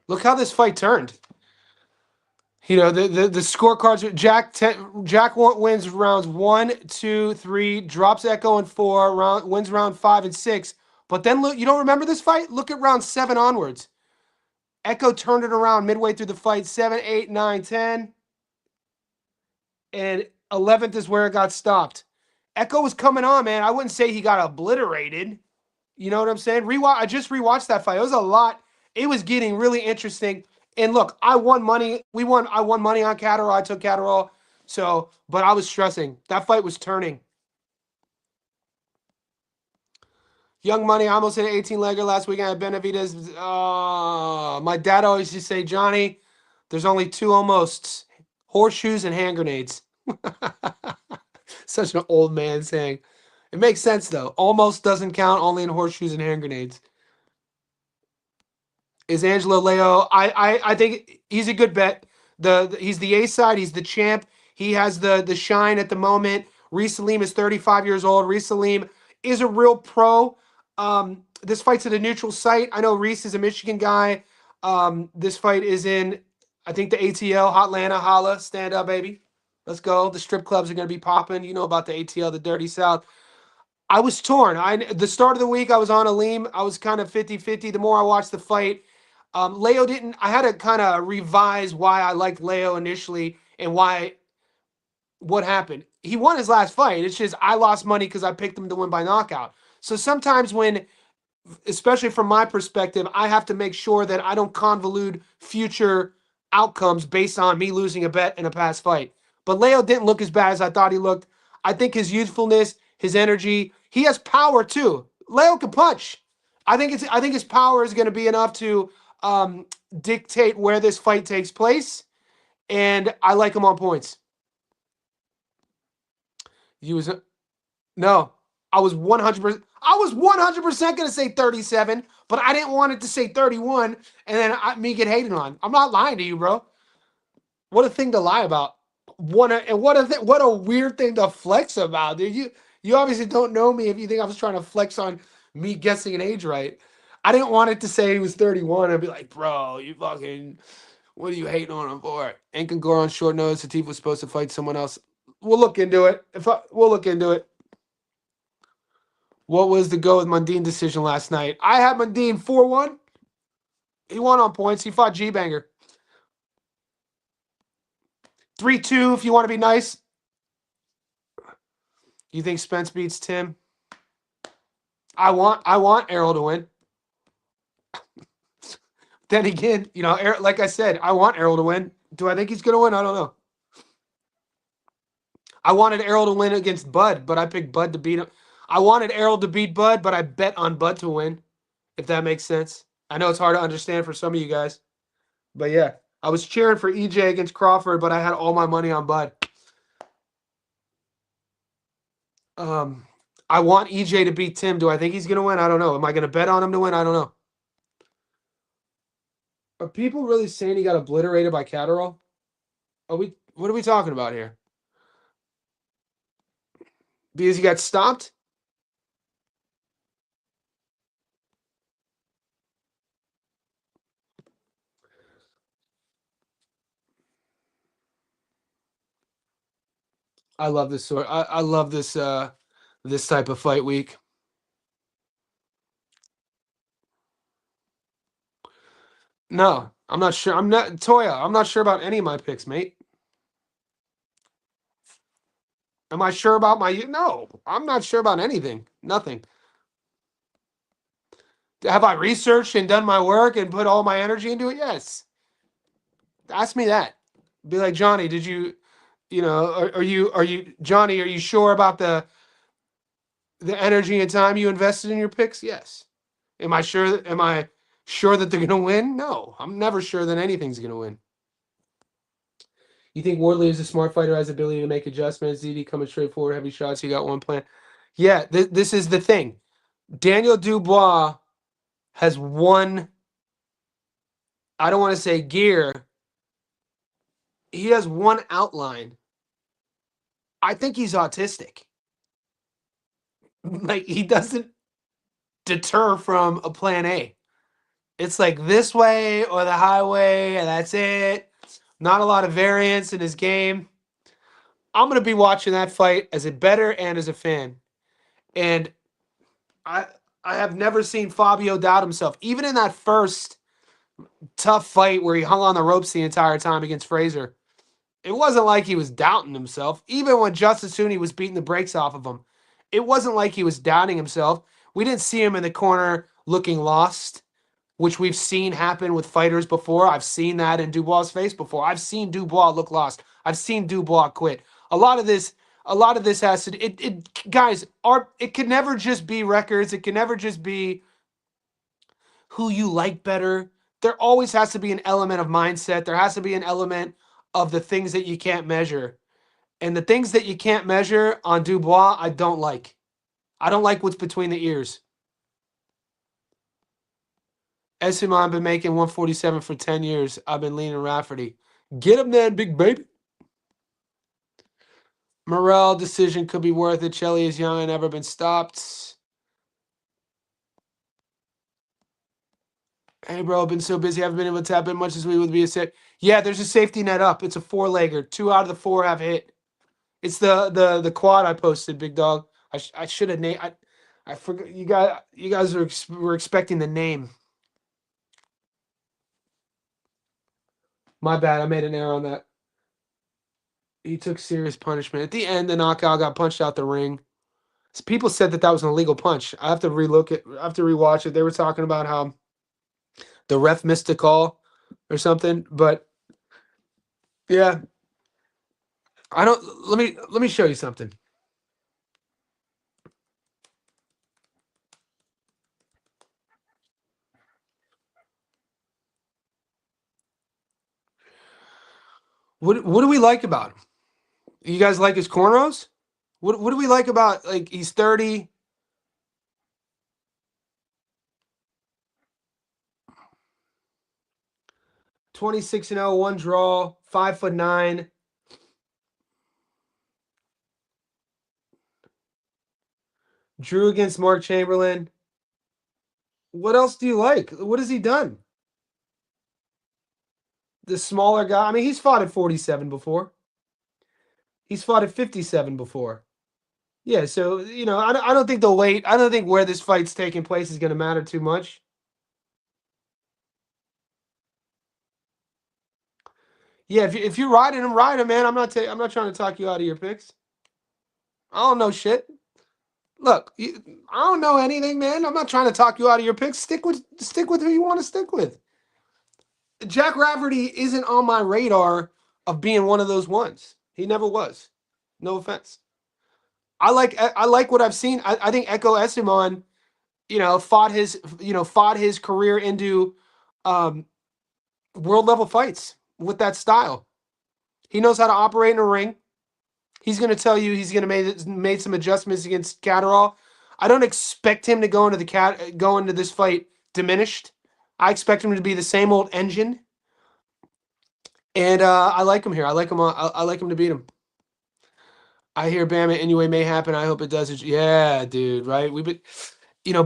Look how this fight turned. You know, the scorecards. Jack wins rounds 1, 2, 3, drops Echo in 4, wins round 5 and 6. But then look, you don't remember this fight? Look at round 7 onwards. Echo turned it around midway through the fight. 7, 8, 9, 10. And 11th is where it got stopped. Echo was coming on, man. I wouldn't say he got obliterated. You know what I'm saying? I just rewatched that fight. It was a lot. It was getting really interesting. And look, I won money. I won money on Catterall. I took Catterall. So, but I was stressing. That fight was turning. Young Money, I almost hit an 18-legger last weekend at Benavides. My dad always used to say, Johnny, there's only two almosts, horseshoes and hand grenades. Such an old man saying. It makes sense, though. Almost doesn't count, only in horseshoes and hand grenades. Is Angelo Leo? I think he's a good bet. He's the A side. He's the champ. He has the shine at the moment. Reese Salim is 35 years old. Reese Salim is a real pro. This fight's at a neutral site. I know Reese is a Michigan guy. This fight is in, I think, the ATL. Hotlanta, holla, stand up, baby. Let's go. The strip clubs are going to be popping. You know about the ATL, the Dirty South. I was torn. The start of the week, I was on Aleem. I was kind of 50-50. The more I watched the fight, Leo didn't. I had to kind of revise why I liked Leo initially and what happened. He won his last fight. It's just I lost money because I picked him to win by knockout. So sometimes when, especially from my perspective, I have to make sure that I don't convolute future outcomes based on me losing a bet in a past fight. But Leo didn't look as bad as I thought he looked. I think his youthfulness, his energy, he has power too. Leo can punch. I think his power is going to be enough to dictate where this fight takes place, and I like him on points. He was no, I was 100%. I was 100% going to say 37, but I didn't want it to say 31, and then me get hated on. I'm not lying to you, bro. What a thing to lie about. What a weird thing to flex about, dude. You obviously don't know me if you think I was trying to flex on me guessing an age right. I didn't want it to say he was 31. I'd be like, bro, you fucking, what are you hating on him for? Ankangor on short notice. Satif was supposed to fight someone else. We'll look into it. We'll look into it. What was the go with Mundine decision last night? I had Mundine 4-1. He won on points. He fought G-Banger. 3-2 if you want to be nice. You think Spence beats Tim? I want Errol to win. Then again, you know, like I said, I want Errol to win. Do I think he's going to win? I don't know. I wanted Errol to win against Bud, but I picked Bud to beat him. I wanted Errol to beat Bud, but I bet on Bud to win, if that makes sense. I know it's hard to understand for some of you guys. But yeah, I was cheering for EJ against Crawford, but I had all my money on Bud. I want EJ to beat Tim. Do I think he's going to win? I don't know. Am I going to bet on him to win? I don't know. Are people really saying he got obliterated by Catterall? What are we talking about here? Because he got stopped? I love this sort. I love this this type of fight week. No, I'm not sure. I'm not Toya. I'm not sure about any of my picks, mate. Am I sure about my? No, I'm not sure about anything. Nothing. Have I researched and done my work and put all my energy into it? Yes. Ask me that. Be like, Johnny, did you, are you Johnny? Are you sure about the energy and time you invested in your picks? Yes. Am I sure? Am I sure that they're gonna win? No, I'm never sure that anything's gonna win. You think Wardley is a smart fighter, has the ability to make adjustments? ZD coming straight forward, heavy shots. He got one plan. Yeah, this is the thing. Daniel Dubois has one. I don't want to say gear. He has one outline. I think he's autistic. Like he doesn't deter from a plan A. It's like this way or the highway, and that's it. Not a lot of variance in his game. I'm gonna be watching that fight as a bettor and as a fan. And I I have never seen Fabio doubt himself. Even in that first tough fight where he hung on the ropes the entire time against Fraser, it wasn't like he was doubting himself. Even when Justice Sooney was beating the brakes off of him, it wasn't like he was doubting himself. We didn't see him in the corner looking lost, which we've seen happen with fighters before. I've seen that in Dubois' face before. I've seen Dubois look lost. I've seen Dubois quit. A lot of this has to it guys, it can never just be records. It can never just be who you like better. There always has to be an element of mindset. There has to be an element of the things that you can't measure. And the things that you can't measure on Dubois, I don't like. I don't like what's between the ears. Esiman been making 147 for 10 years. I've been leaning Rafferty. Get him then, big baby. Morel decision could be worth it. Chelly is young and never been stopped. Hey, bro, I've been so busy. Haven't been able to tap in much as we would be a set. Yeah, there's a safety net up. It's a four-legger. 2 out of the 4 have hit. It's the quad I posted, big dog. I should have named. I forgot. You guys were expecting the name. My bad. I made an error on that. He took serious punishment. At the end, the knockout got punched out the ring. People said that was an illegal punch. I have to relook it. I have to rewatch it. They were talking about how the ref missed a call or something. But yeah, I don't. Let me show you something. What do we like about him? You guys like his cornrows? What do we like about, like, he's 30? (26-0), 1 draw, 5'9". Drew against Mark Chamberlain. What else do you like? What has he done? The smaller guy. I mean, he's fought at 47 before. He's fought at 57 before. Yeah, so, I don't think the weight, I don't think where this fight's taking place is going to matter too much. Yeah, if you're riding him, ride him, man. I'm not trying to talk you out of your picks. I don't know shit. Look, I don't know anything, man. I'm not trying to talk you out of your picks. Stick with who you want to stick with. Jack Rafferty isn't on my radar of being one of those ones. He never was. No offense. I like what I've seen. I think Echo Esimon, fought his career into world level fights with that style. He knows how to operate in a ring. He's going to tell you he's going to made some adjustments against Catterall. I don't expect him to go into this fight diminished. I expect him to be the same old engine. And I like him here. I like him. I like him to beat him. I hear Bam anyway may happen. I hope it does. Yeah, dude. Right? We've been,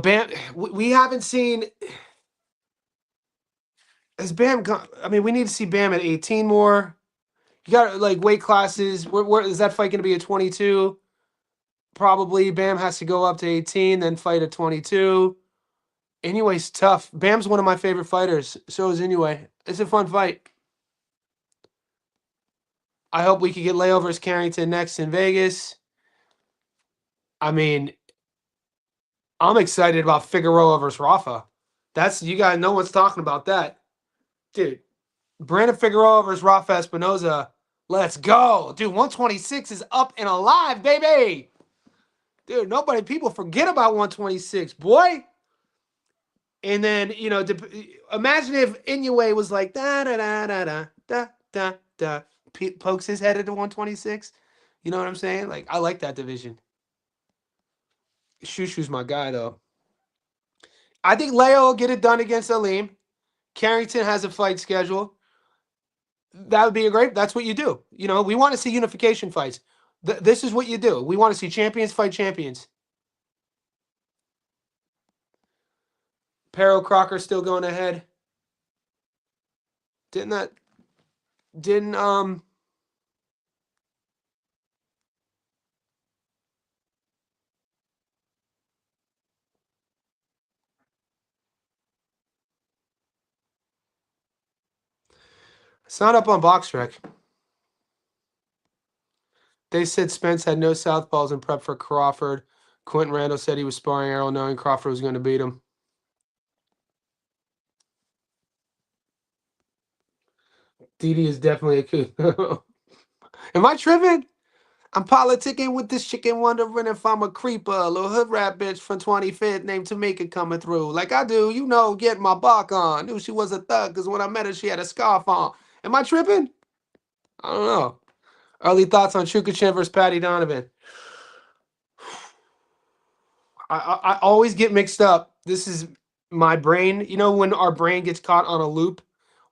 Bam. We haven't seen. Has Bam gone? I mean, we need to see Bam at 18 more. You got like weight classes. Where is that fight going to be at 22? Probably. Bam has to go up to 18, then fight at 22. Inoue's tough. Bam's one of my favorite fighters. So is Inoue. It's a fun fight. I hope we could get layovers Carrington next in Vegas. I mean, I'm excited about Figueroa versus Rafa. That's you guys. No one's talking about that, dude. Brandon Figueroa versus Rafa Espinoza. Let's go, dude. 126 is up and alive, baby. Dude, people forget about 126, boy. And then imagine if Inoue was like da da da da da da da da, pokes his head into 126. You know what I'm saying? Like I like that division. Shushu's my guy though. I think Leo will get it done against Aleem. Carrington has a fight schedule. That would be a great. That's what you do. We want to see unification fights. This is what you do. We want to see champions fight champions. Perro Crocker still going ahead. Didn't it's not up on BoxRec. They said Spence had no southpaws in prep for Crawford. Quentin Randall said he was sparring Errol knowing Crawford was going to beat him. Didi is definitely a coup. Am I tripping? I'm politicking with this chicken, wondering if I'm a creeper, a little hood rat bitch from 25th named Tamika coming through. Like I do, getting my bark on. Knew she was a thug because when I met her, she had a scarf on. Am I tripping? I don't know. Early thoughts on Chukachin versus Patty Donovan. I always get mixed up. This is my brain. When our brain gets caught on a loop,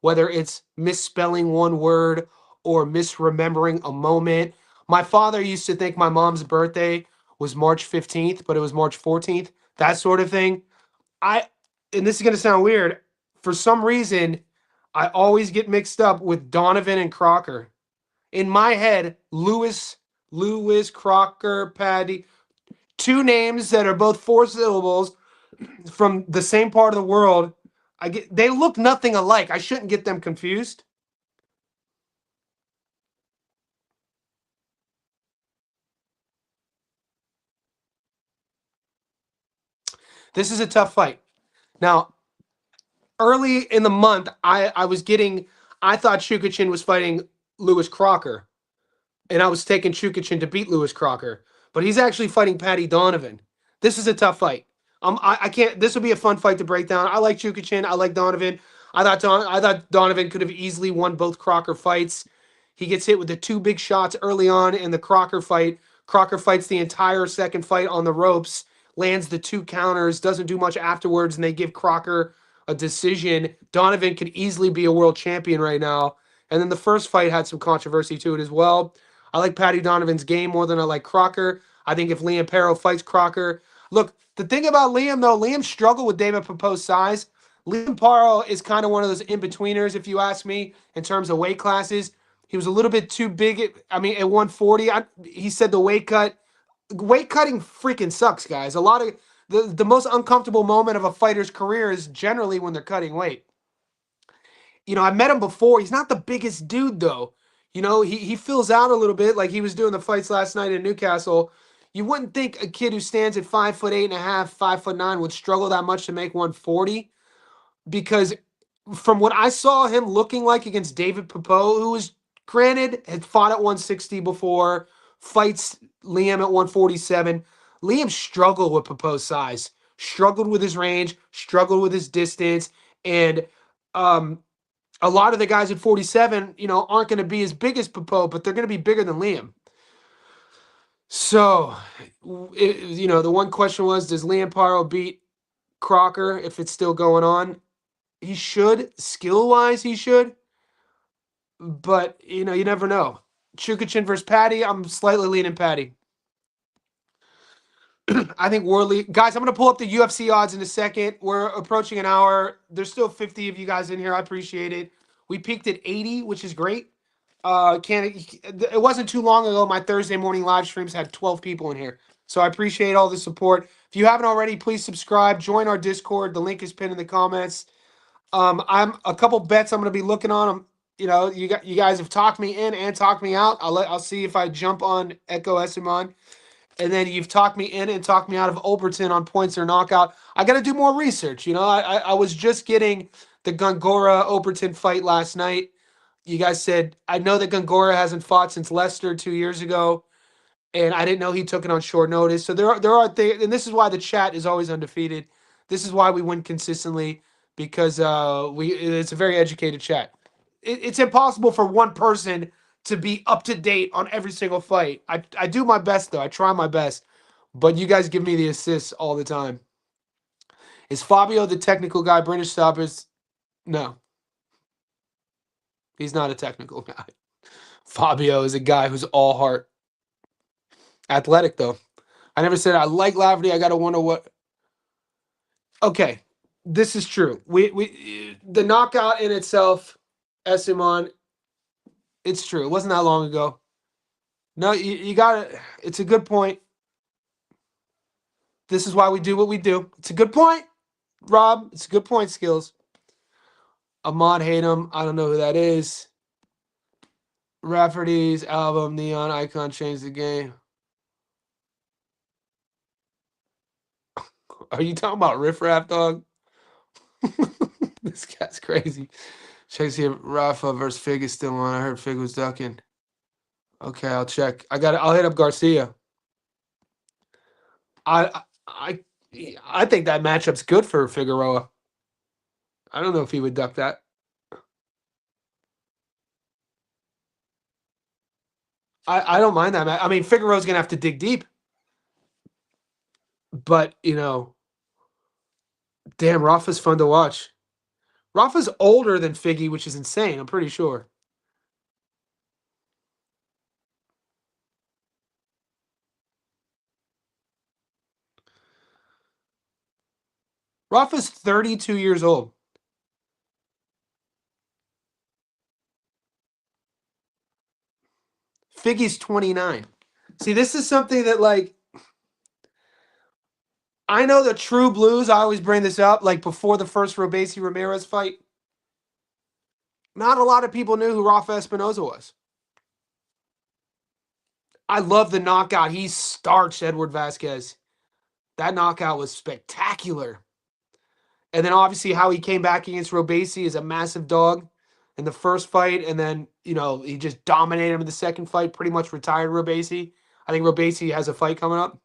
whether it's misspelling one word or misremembering a moment. My father used to think my mom's birthday was March 15th, but it was March 14th. That sort of thing. And this is going to sound weird. For some reason, I always get mixed up with Donovan and Crocker. In my head, Lewis, Crocker, Patty, two names that are both four syllables from the same part of the world. They look nothing alike. I shouldn't get them confused. This is a tough fight. Now, early in the month, I thought Chukachin was fighting Lewis Crocker, and I was taking Chukachin to beat Lewis Crocker, but he's actually fighting Patty Donovan. This is a tough fight. I can't. This would be a fun fight to break down. I like Chukachin. I like Donovan. I thought Donovan could have easily won both Crocker fights. He gets hit with the two big shots early on in the Crocker fight. Crocker fights the entire second fight on the ropes, lands the two counters, doesn't do much afterwards, and they give Crocker a decision. Donovan could easily be a world champion right now. And then the first fight had some controversy to it as well. I like Patty Donovan's game more than I like Crocker. I think if Liam Perro fights Crocker, look, the thing about Liam, though, Liam struggled with David Popo's size. Liam Perro is kind of one of those in-betweeners, if you ask me, in terms of weight classes. He was a little bit too big. At 140, he said the weight cutting freaking sucks, guys. A lot of the most uncomfortable moment of a fighter's career is generally when they're cutting weight. I met him before. He's not the biggest dude, though. He fills out a little bit like he was doing the fights last night in Newcastle. You wouldn't think a kid who stands at 5'8.5", 5'9" would struggle that much to make 140, because from what I saw him looking like against David Popo, who was granted had fought at 160 before, fights Liam at 147. Liam struggled with Popo's size, struggled with his range, struggled with his distance, and a lot of the guys at 47, aren't going to be as big as Popo, but they're going to be bigger than Liam. So, the one question was, does Liam Perro beat Crocker if it's still going on? He should. Skill-wise, he should. But, you never know. Chukachin versus Patty, I'm slightly leaning Patty. I think Wardley. Guys, I'm going to pull up the UFC odds in a second. We're approaching an hour. There's still 50 of you guys in here. I appreciate it. We peaked at 80, which is great. It wasn't too long ago. My Thursday morning live streams had 12 people in here. So I appreciate all the support. If you haven't already, please subscribe. Join our Discord. The link is pinned in the comments. I'm a couple bets I'm going to be looking on. You guys have talked me in and talked me out. I'll see if I jump on Echo Esimon. And then you've talked me in and talked me out of Overton on points or knockout. I got to do more research. I was just getting the Gongora Overton fight last night. You guys said, I know that Gongora hasn't fought since Leicester 2 years ago, and I didn't know he took it on short notice. So there are things, and this is why the chat is always undefeated. This is why we win consistently, because it's a very educated chat. It's impossible for one person to be up to date on every single fight. I do my best, though. I try my best, but you guys give me the assists all the time. Is Fabio the technical guy? British stoppers? No. He's not a technical guy. Fabio is a guy who's all heart. Athletic, though. I never said I like Laverty. I got to wonder what. Okay, this is true. The knockout in itself, Esimon, it's true. It wasn't that long ago. No, you got it. It's a good point. This is why we do what we do. It's a good point, Rob. It's a good point, Skills. Ahmad Hatem. I don't know who that is. Rafferty's album, Neon Icon, changed the game. Are you talking about Riff Raff, dog? This guy's crazy. Check see if Rafa versus Fig is still on. I heard Fig was ducking. Okay, I'll check. I'll hit up Garcia. I think that matchup's good for Figueroa. I don't know if he would duck that. I don't mind that. I mean, Figueroa's gonna have to dig deep, but damn, Rafa's fun to watch. Rafa's older than Figgy, which is insane. I'm pretty sure. Rafa's 32 years old. Figgy's 29. See, this is something that, like, I know the true blues, I always bring this up, like before the first Robesi Ramirez fight. Not a lot of people knew who Rafa Espinoza was. I love the knockout. He starched Edward Vasquez. That knockout was spectacular. And then obviously how he came back against Robesi is a massive dog in the first fight. And then, he just dominated him in the second fight, pretty much retired Robesi. I think Robesi has a fight coming up.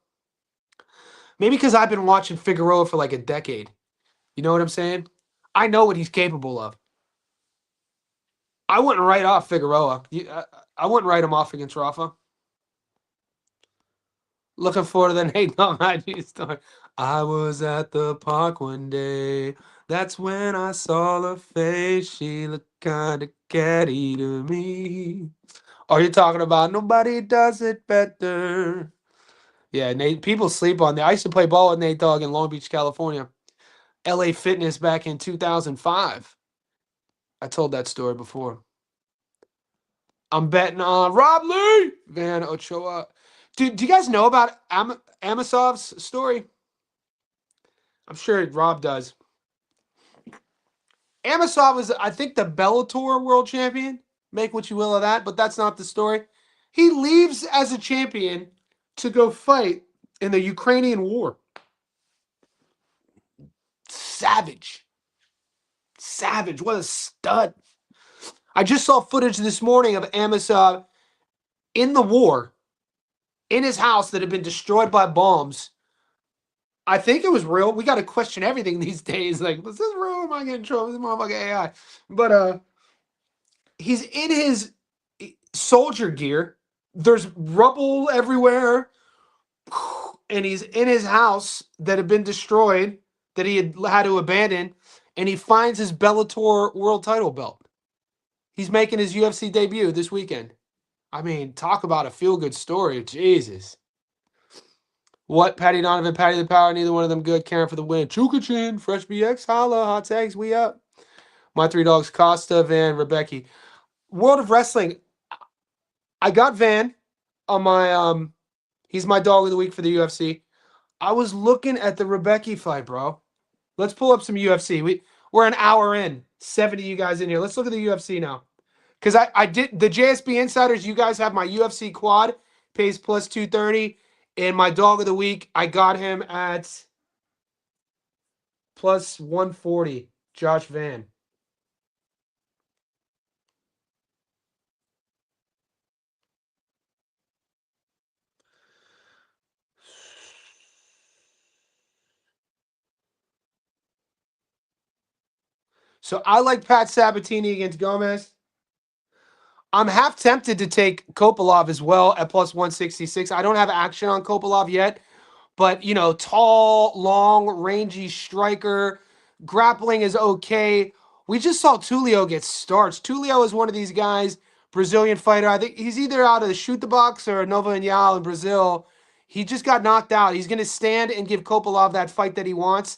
Maybe because I've been watching Figueroa for like a decade. You know what I'm saying? I know what he's capable of. I wouldn't write off Figueroa. I wouldn't write him off against Rafa. Looking forward to the Nate Dogg story. I was at the park one day. That's when I saw her face. She looked kind of catty to me. Are you talking about nobody does it better? Yeah, Nate. People sleep on that. I used to play ball with Nate Dogg in Long Beach, California. LA Fitness back in 2005. I told that story before. I'm betting on Rob Lee, Van Ochoa. Do you guys know about Amasov's story? I'm sure Rob does. Amasov is, I think, the Bellator world champion. Make what you will of that, but that's not the story. He leaves as a champion to go fight in the Ukrainian war. Savage. What a stud. I just saw footage this morning of Amasov in the war, in his house that had been destroyed by bombs. I think it was real. We got to question everything these days. Like, was this real? Am I getting trouble with this motherfucking AI? But he's in his soldier gear. There's rubble everywhere. And he's in his house that had been destroyed, that he had to abandon. And he finds his Bellator world title belt. He's making his UFC debut this weekend. I mean, talk about a feel-good story. Jesus. What? Patty Donovan, Patty the Power, neither one of them good. Karen for the win. Chukachin, Fresh BX, holla, hot tags, we up. My three dogs, Costa, Van, Rebecca. World of Wrestling. I got Van on my he's my dog of the week for the UFC. I was looking at the Rebecca fight, bro. Let's pull up some UFC. We're an hour in. 70 you guys in here. Let's look at the UFC now. Because I did the JSB Insiders, you guys have my UFC quad, pays plus 230. And my dog of the week, I got him at plus 140. Josh Van. So I like Pat Sabatini against Gomez. I'm half tempted to take Kopilov as well at plus 166. I don't have action on Kopilov yet, but tall, long, rangy striker. Grappling is okay. We just saw Tulio get starched. Tulio is one of these guys, Brazilian fighter. I think he's either out of the shoot the box or Nova União in Brazil. He just got knocked out. He's going to stand and give Kopilov that fight that he wants.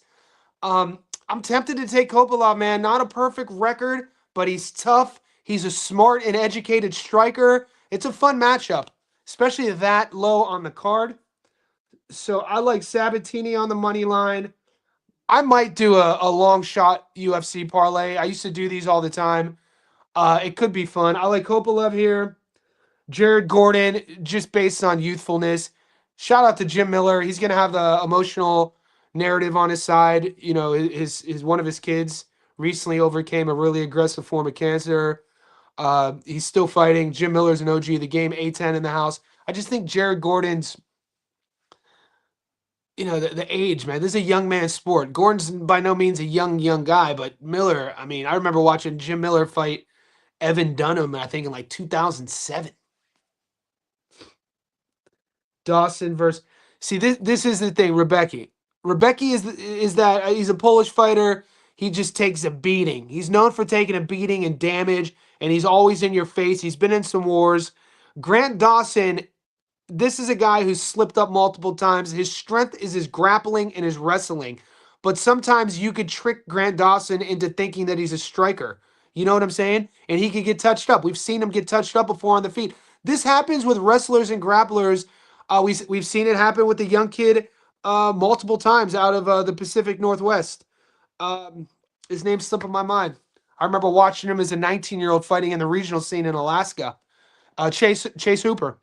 I'm tempted to take Kopilov, man. Not a perfect record, but he's tough. He's a smart and educated striker. It's a fun matchup, especially that low on the card. So I like Sabatini on the money line. I might do a long shot UFC parlay. I used to do these all the time. It could be fun. I like Kopilov here. Jared Gordon, just based on youthfulness. Shout out to Jim Miller. He's gonna have the emotional narrative on his side. His one of his kids recently overcame a really aggressive form of cancer. He's still fighting. Jim Miller's an OG of the game. A10 in the house. I just think Jared Gordon's, the age, man. This is a young man's sport. Gordon's by no means a young guy, but Miller. I mean, I remember watching Jim Miller fight Evan Dunham. I think in like 2007. Dawson versus. See, this is the thing, Rebecca. Rebecca is that he's a Polish fighter. He just takes a beating. He's known for taking a beating and damage, and he's always in your face. He's been in some wars. Grant Dawson, this is a guy who's slipped up multiple times. His strength is his grappling and his wrestling. But sometimes you could trick Grant Dawson into thinking that he's a striker. You know what I'm saying? And he could get touched up. We've seen him get touched up before on the feet. This happens with wrestlers and grapplers. We've seen it happen with the young kid multiple times out of the Pacific Northwest. His name's slipping my mind. I remember watching him as a 19-year-old fighting in the regional scene in Alaska. Chase Hooper.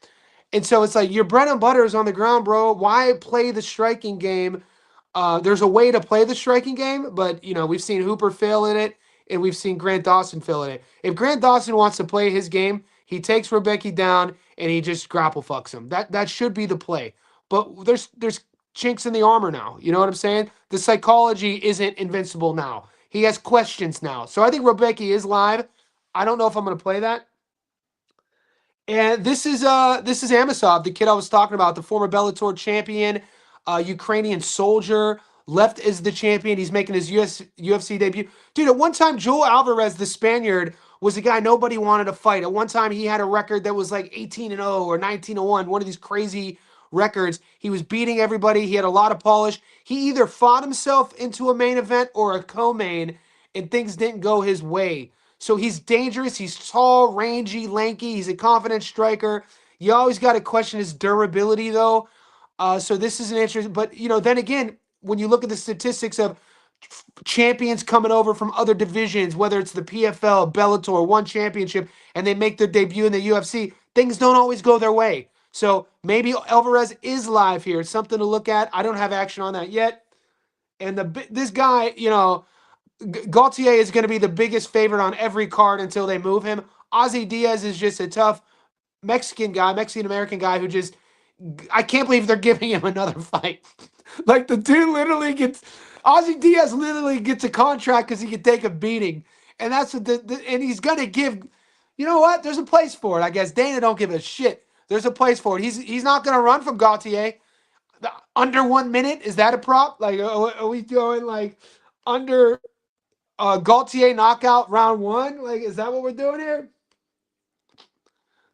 And so it's like your bread and butter is on the ground, bro. Why play the striking game? There's a way to play the striking game, but we've seen Hooper fail in it, and we've seen Grant Dawson fail in it. If Grant Dawson wants to play his game, he takes Rebecca down and he just grapple fucks him. That should be the play. But there's chinks in the armor now. You know what I'm saying? The psychology isn't invincible now. He has questions now. So I think Rebecca is live. I don't know if I'm going to play that. And this is Amasov, the kid I was talking about, the former Bellator champion, Ukrainian soldier, left as the champion. He's making his UFC debut. Dude, at one time, Joel Alvarez, the Spaniard, was a guy nobody wanted to fight. At one time, he had a record that was like 18-0 or 19-1, one of these crazy records. He was beating everybody. He had a lot of polish. He either fought himself into a main event or a co-main, and things didn't go his way. So he's dangerous. He's tall, rangy, lanky. He's a confident striker. You always got to question his durability, though. So this is an interesting. But then again, when you look at the statistics of champions coming over from other divisions, whether it's the PFL, Bellator, one championship, and they make their debut in the UFC, things don't always go their way. So maybe Alvarez is live here. It's something to look at. I don't have action on that yet. And this guy, Gaultier is going to be the biggest favorite on every card until they move him. Ozzy Diaz is just a tough Mexican-American guy who just, I can't believe they're giving him another fight. Like the dude Ozzy Diaz literally gets a contract because he can take a beating. And that's what and he's going to give, you know what? There's a place for it, I guess. Dana don't give a shit. There's a place for it. He's not going to run from Gaultier. Under 1 minute, is that a prop? Like, are we doing like under Gaultier knockout round 1? Like, is that what we're doing here?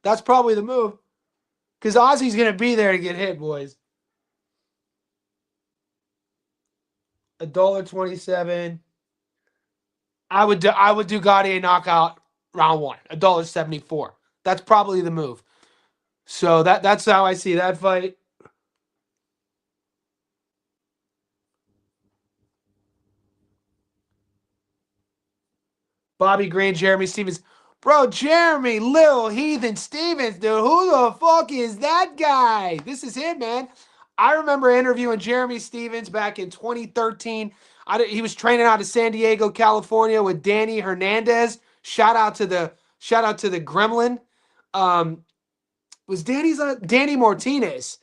That's probably the move. Because Ozzy's going to be there to get hit, boys. $1.27. I would do Gaultier knockout round 1. $1.74. That's probably the move. So that's how I see that fight. Bobby Green, Jeremy Stevens. Bro, Jeremy, Lil Heathen Stevens, dude. Who the fuck is that guy? This is him, man. I remember interviewing Jeremy Stevens back in 2013. He was training out of San Diego, California with Danny Hernandez. Shout out to the Gremlin. Was Danny Martinez.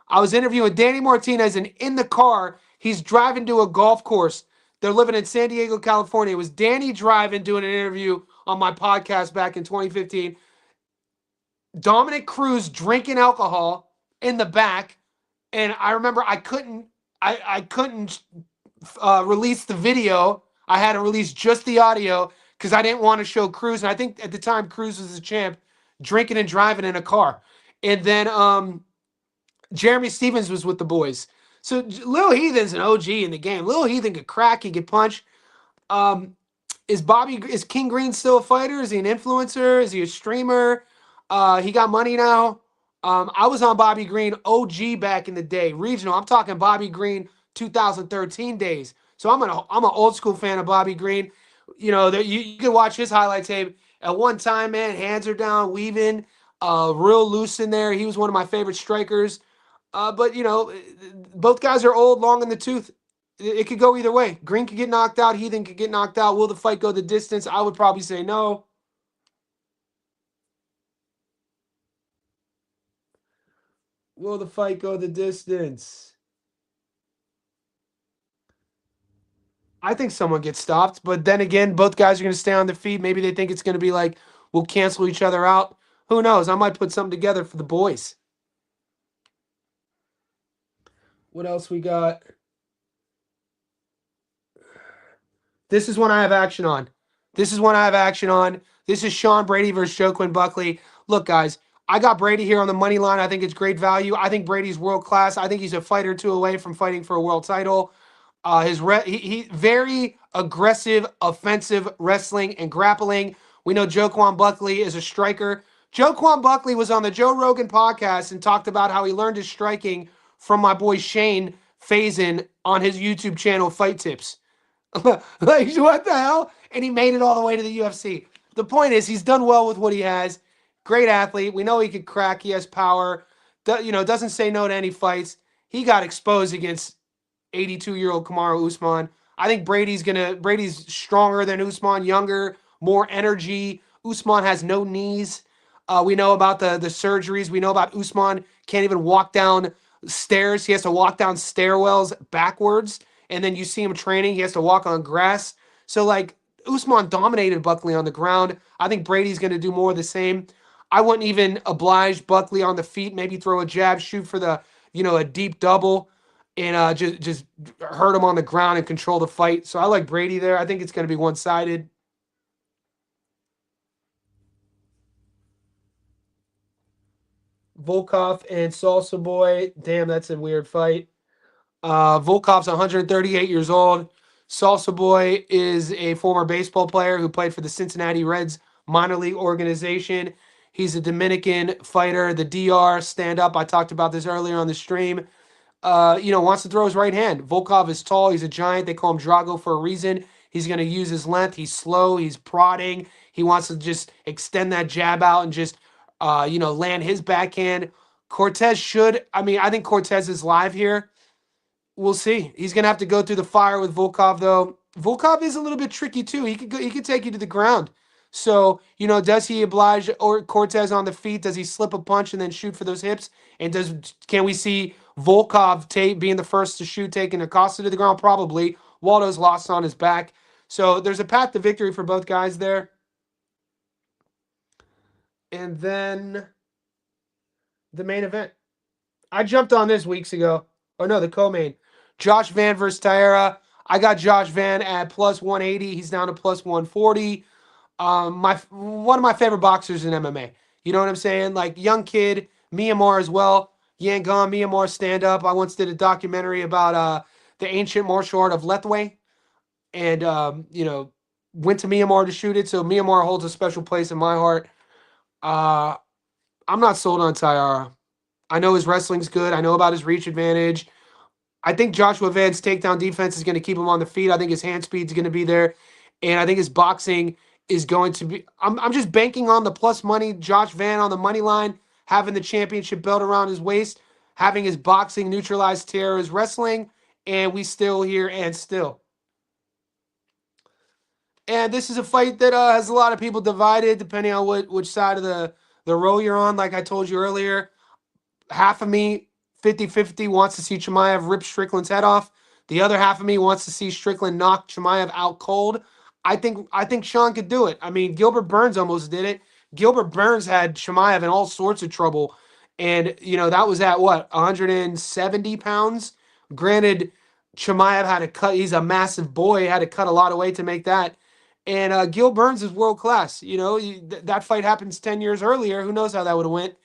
I was interviewing Danny Martinez, and in the car, he's driving to a golf course. They're living in San Diego, California. It was Danny driving, doing an interview on my podcast back in 2015. Dominic Cruz drinking alcohol in the back, and I remember I couldn't release the video. I had to release just the audio because I didn't want to show Cruz, and I think at the time Cruz was the champ, drinking and driving in a car. And then Jeremy Stevens was with the boys. So Lil Heathen's an OG in the game. Lil Heathen could crack, he could punch. Um, is King Green still a fighter? Is he an influencer? Is he a streamer? He got money now. I was on Bobby Green OG back in the day, regional. I'm talking Bobby Green 2013 days. So I'm an old school fan of Bobby Green. You know, you can watch his highlight tape. At one time, man, hands are down, weaving, real loose in there. He was one of my favorite strikers. But you know, both guys are old, long in the tooth. It could go either way. Green could get knocked out. Heathen could get knocked out. Will the fight go the distance? I would probably say no. Will the fight go the distance? I think someone gets stopped, but then again, both guys are going to stay on their feet. Maybe they think it's going to be like we'll cancel each other out. Who knows? I might put something together for the boys. What else we got? This is one I have action on. This is Sean Brady versus Joaquin Buckley. Look, guys, I got Brady here on the money line. I think it's great value. I think Brady's world class. I think he's a fight or two away from fighting for a world title. He very aggressive, offensive wrestling and grappling. We know Joaquin Buckley is a striker. Joaquin Buckley was on the Joe Rogan podcast and talked about how he learned his striking from my boy Shane Faison on his YouTube channel, Fight Tips. Like, what the hell? And he made it all the way to the UFC. The point is, he's done well with what he has. Great athlete. We know he could crack. He has power. Doesn't say no to any fights. He got exposed against 82-year-old Kamaru Usman. I think Brady's stronger than Usman, younger, more energy. Usman has no knees. We know about the surgeries. We know about Usman can't even walk down stairs. He has to walk down stairwells backwards. And then you see him training. He has to walk on grass. So, like, Usman dominated Buckley on the ground. I think Brady's going to do more of the same. I wouldn't even oblige Buckley on the feet. Maybe throw a jab, shoot for a deep double, and just hurt him on the ground and control the fight. So I like Brady there. I think it's going to be one-sided. Volkov and Salsa Boy. Damn, that's a weird fight. Volkov's 138 years old. Salsa Boy is a former baseball player who played for the Cincinnati Reds minor league organization. He's a Dominican fighter, the DR stand-up. I talked about this earlier on the stream. Wants to throw his right hand. Volkov is tall. He's a giant. They call him Drago for a reason. He's going to use his length. He's slow. He's prodding. He wants to just extend that jab out and just, land his backhand. I think Cortez is live here. We'll see. He's gonna have to go through the fire with Volkov, though. Volkov is a little bit tricky too. He could take you to the ground. So does he oblige Cortez on the feet? Does he slip a punch and then shoot for those hips? And can we see Volkov being the first to shoot, taking Acosta to the ground? Probably. Waldo's lost on his back. So there's a path to victory for both guys there. And then the main event. I jumped on this weeks ago. Oh no, the co-main. Josh Van versus Taira. I got Josh Van at plus 180. He's down to plus 140. One of my favorite boxers in MMA. You know what I'm saying? Like, young kid, Myanmar as well. Yangon, Myanmar stand up. I once did a documentary about the ancient martial art of Lethwei, and went to Myanmar to shoot it. So Myanmar holds a special place in my heart. I'm not sold on Tyara. I know his wrestling's good. I know about his reach advantage. I think Joshua Van's takedown defense is going to keep him on the feet. I think his hand speed's going to be there. And I think his boxing is going to be. I'm just banking on the plus money. Josh Van on the money line, having the championship belt around his waist, having his boxing neutralize Tara's wrestling, and we still here and still. And this is a fight that has a lot of people divided depending on which side of the row you're on. Like I told you earlier, half of me, 50-50, wants to see Chimaev rip Strickland's head off. The other half of me wants to see Strickland knock Chimaev out cold. I think Sean could do it. I mean, Gilbert Burns almost did it. Gilbert Burns had Chimaev in all sorts of trouble. And, that was at what, 170 pounds? Granted, Chimaev had to cut, he's a massive boy, had to cut a lot of weight to make that. And Gil Burns is world class. That fight happens 10 years earlier. Who knows how that would have went?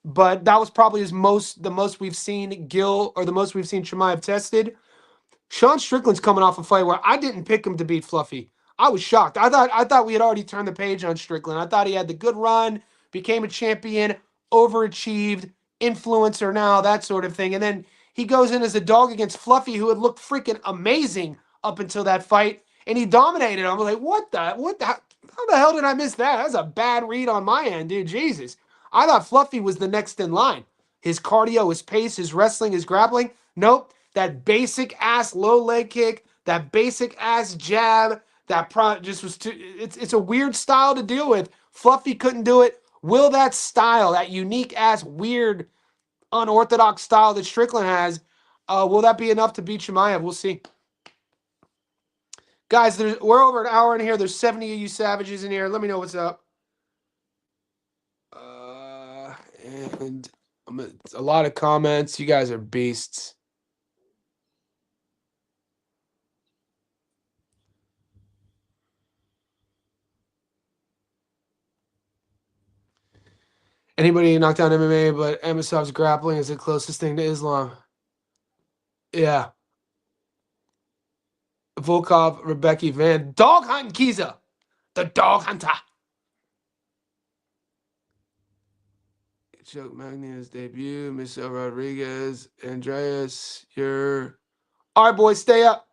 But that was probably the most we've seen the most we've seen Chimaev tested. Sean Strickland's coming off a fight where I didn't pick him to beat Fluffy. I was shocked. I thought we had already turned the page on Strickland. I thought he had the good run, became a champion, overachieved, influencer now, that sort of thing. And then he goes in as a dog against Fluffy, who had looked freaking amazing up until that fight, and he dominated. I'm like, how the hell did I miss that? That was a bad read on my end, dude. Jesus. I thought Fluffy was the next in line. His cardio, his pace, his wrestling, his grappling. Nope. That basic ass low leg kick, that basic ass jab, just was too. It's a weird style to deal with. Fluffy couldn't do it. Will that style, that unique ass, weird, unorthodox style that Strickland has, will that be enough to beat Chimaev? We'll see. Guys, we're over an hour in here. There's 70 of you savages in here. Let me know what's up. And a lot of comments. You guys are beasts. Anybody knock down MMA, but Amosov's grappling is the closest thing to Islam. Yeah. Volkov, Rebecca Van. Dog hunting Kiza. The dog hunter. Chuck Magnus debut. Michelle Rodriguez. Andreas. All right, boys. Stay up.